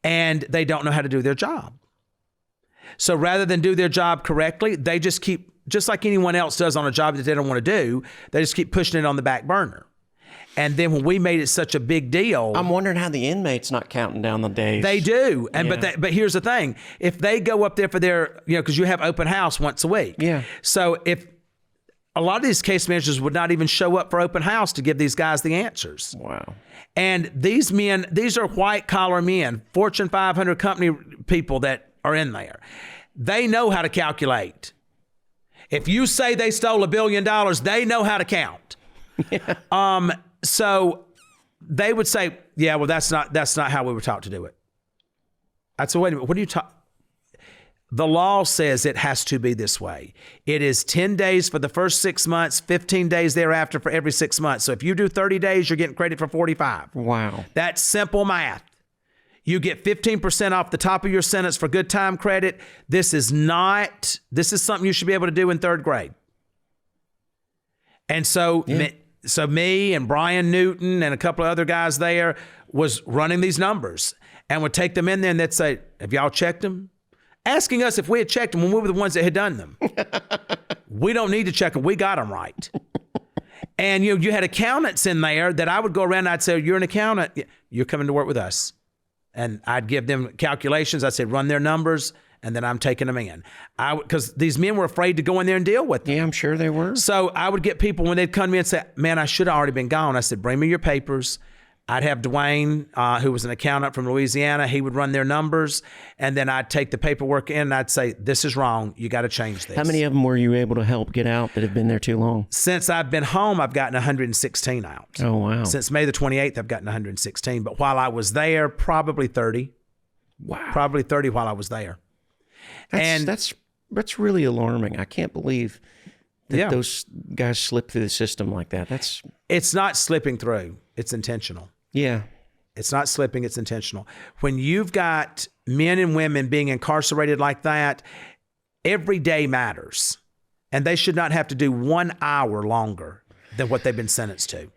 S2: and they don't know how to do their job. So rather than do their job correctly, they just keep, just like anyone else does on a job that they don't want to do, they just keep pushing it on the back burner. And then when we made it such a big deal,
S3: I'm wondering how the inmates not counting down the days.
S2: They do. And but here's the thing. If they go up there for their, because you have open house once a week.
S3: Yeah.
S2: So if a lot of these case managers would not even show up for open house to give these guys the answers.
S3: Wow.
S2: And these men, these are white collar men, Fortune 500 company people that are in there. They know how to calculate. If you say they stole $1 billion, they know how to count. Yeah. So they would say, yeah, well, that's not how we were taught to do it. I said, wait a minute, what are you talking? The law says it has to be this way. It is 10 days for the first 6 months, 15 days thereafter for every 6 months. So if you do 30 days, you're getting credit for 45.
S3: Wow.
S2: That's simple math. You get 15% off the top of your sentence for good time credit. This is something you should be able to do in 3rd grade. And so, So me and Brian Newton and a couple of other guys there was running these numbers and would take them in there and they'd say, have y'all checked them? asking us if we had checked them when we were the ones that had done them. We don't need to check them. We got them right. And you had accountants in there that I would go around and I'd say, you're an accountant. You're coming to work with us. And I'd give them calculations. I'd say, run their numbers. And then I'm taking them in. Because these men were afraid to go in there and deal with them.
S3: Yeah, I'm sure they were.
S2: So I would get people when they'd come to me and say, man, I should have already been gone. I said, bring me your papers. I'd have Dwayne, who was an accountant from Louisiana. He would run their numbers. And then I'd take the paperwork in and I'd say, this is wrong. You got to change this.
S3: How many of them were you able to help get out that have been there too long?
S2: Since I've been home, I've gotten 116 out.
S3: Oh, wow.
S2: Since May the 28th, I've gotten 116. But while I was there, probably 30.
S3: Wow.
S2: Probably 30 while I was there.
S3: That's really alarming. I can't believe that those guys slip through the system like that.
S2: It's not slipping through. It's intentional.
S3: Yeah.
S2: It's not slipping. It's intentional. When you've got men and women being incarcerated like that, every day matters. And they should not have to do 1 hour longer than what they've been sentenced to.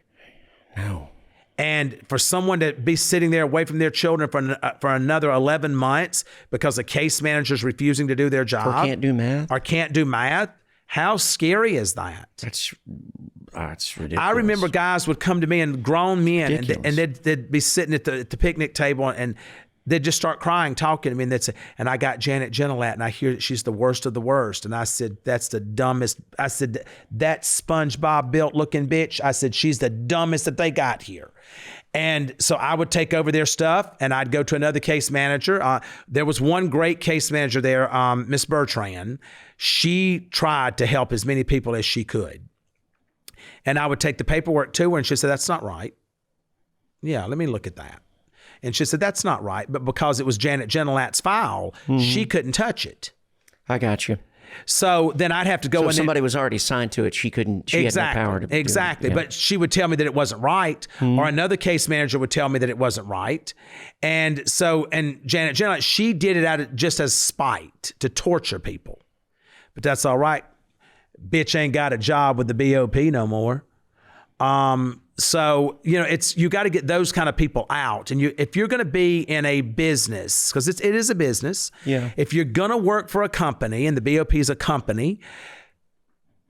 S3: No.
S2: And for someone to be sitting there away from their children for another 11 months because a case manager is refusing to do their job.
S3: Or can't do math.
S2: How scary is that?
S3: That's ridiculous.
S2: I remember guys would come to me and grown men and
S3: Ridiculous.
S2: they'd be sitting at the picnic table and they'd just start crying, talking to me. And they'd say, and I got Janet Gentilat and I hear that she's the worst of the worst. And I said, that's the dumbest. I said, that SpongeBob built looking bitch. I said, she's the dumbest that they got here. And so I would take over their stuff and I'd go to another case manager. There was one great case manager there, Miss Bertrand. She tried to help as many people as she could. And I would take the paperwork to her and she said, that's not right. Yeah, let me look at that. And she said, that's not right. But because it was Janet Gentilat's file, she couldn't touch it.
S3: I got you.
S2: So then I'd have to go
S3: So
S2: in.
S3: if somebody was already signed to it, she had no power to do it.
S2: Exactly.
S3: Yeah.
S2: But she would tell me that it wasn't right. Or another case manager would tell me that it wasn't right. And Janet Gentilat, she did it out of just as spite to torture people. But that's all right. Bitch ain't got a job with the BOP no more. So, you got to get those kind of people out. And if you're going to be in a business, because it is a business.
S3: Yeah.
S2: If you're going to work for a company and the BOP is a company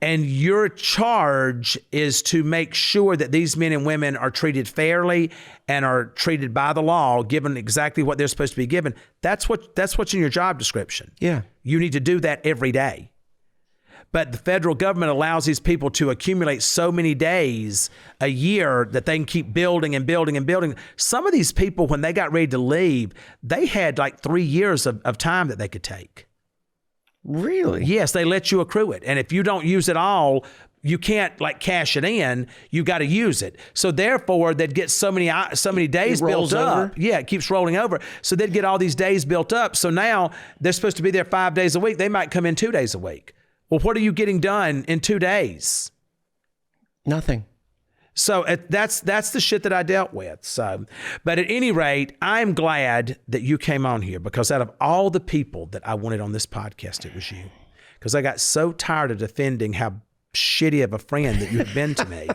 S2: and your charge is to make sure that these men and women are treated fairly and are treated by the law, given exactly what they're supposed to be given, that's what's in your job description.
S3: Yeah.
S2: You need to do that every day. But the federal government allows these people to accumulate so many days a year that they can keep building and building and building. Some of these people, when they got ready to leave, they had like 3 years of time that they could take.
S3: Really?
S2: Yes, they let you accrue it. And if you don't use it all, you can't like cash it in. You got to use it. So therefore, they'd get so many days built up.
S3: Over.
S2: Yeah, it keeps rolling over. So they'd get all these days built up. So now they're supposed to be there 5 days a week. They might come in 2 days a week. Well, what are you getting done in 2 days?
S3: Nothing.
S2: So that's the shit that I dealt with. So, but at any rate, I'm glad that you came on here because out of all the people that I wanted on this podcast, it was you. Because I got so tired of defending how shitty of a friend that you've been to me.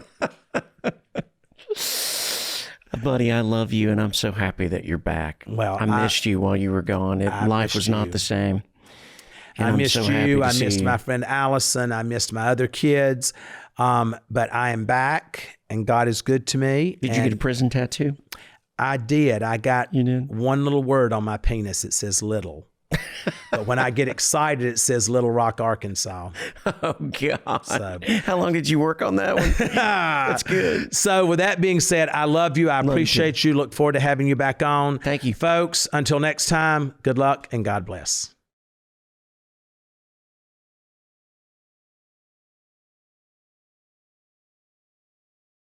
S3: Buddy, I love you, and I'm so happy that you're back.
S2: Well,
S3: I missed you while you were gone. Life was not the same. And
S2: I missed you. I missed
S3: you.
S2: my friend Allison. I missed my other kids. But I am back, and God is good to me.
S3: Did you get a prison tattoo?
S2: I did. I got
S3: You did?
S2: one little word on my penis. It says little. But when I get excited, it says Little Rock, Arkansas.
S3: Oh, God.
S2: So-
S3: How long did you work on that one? That's good.
S2: So with that being said, I love you. I appreciate you. Look forward to having you back on.
S3: Thank you.
S2: Folks, until next time, good luck and God bless.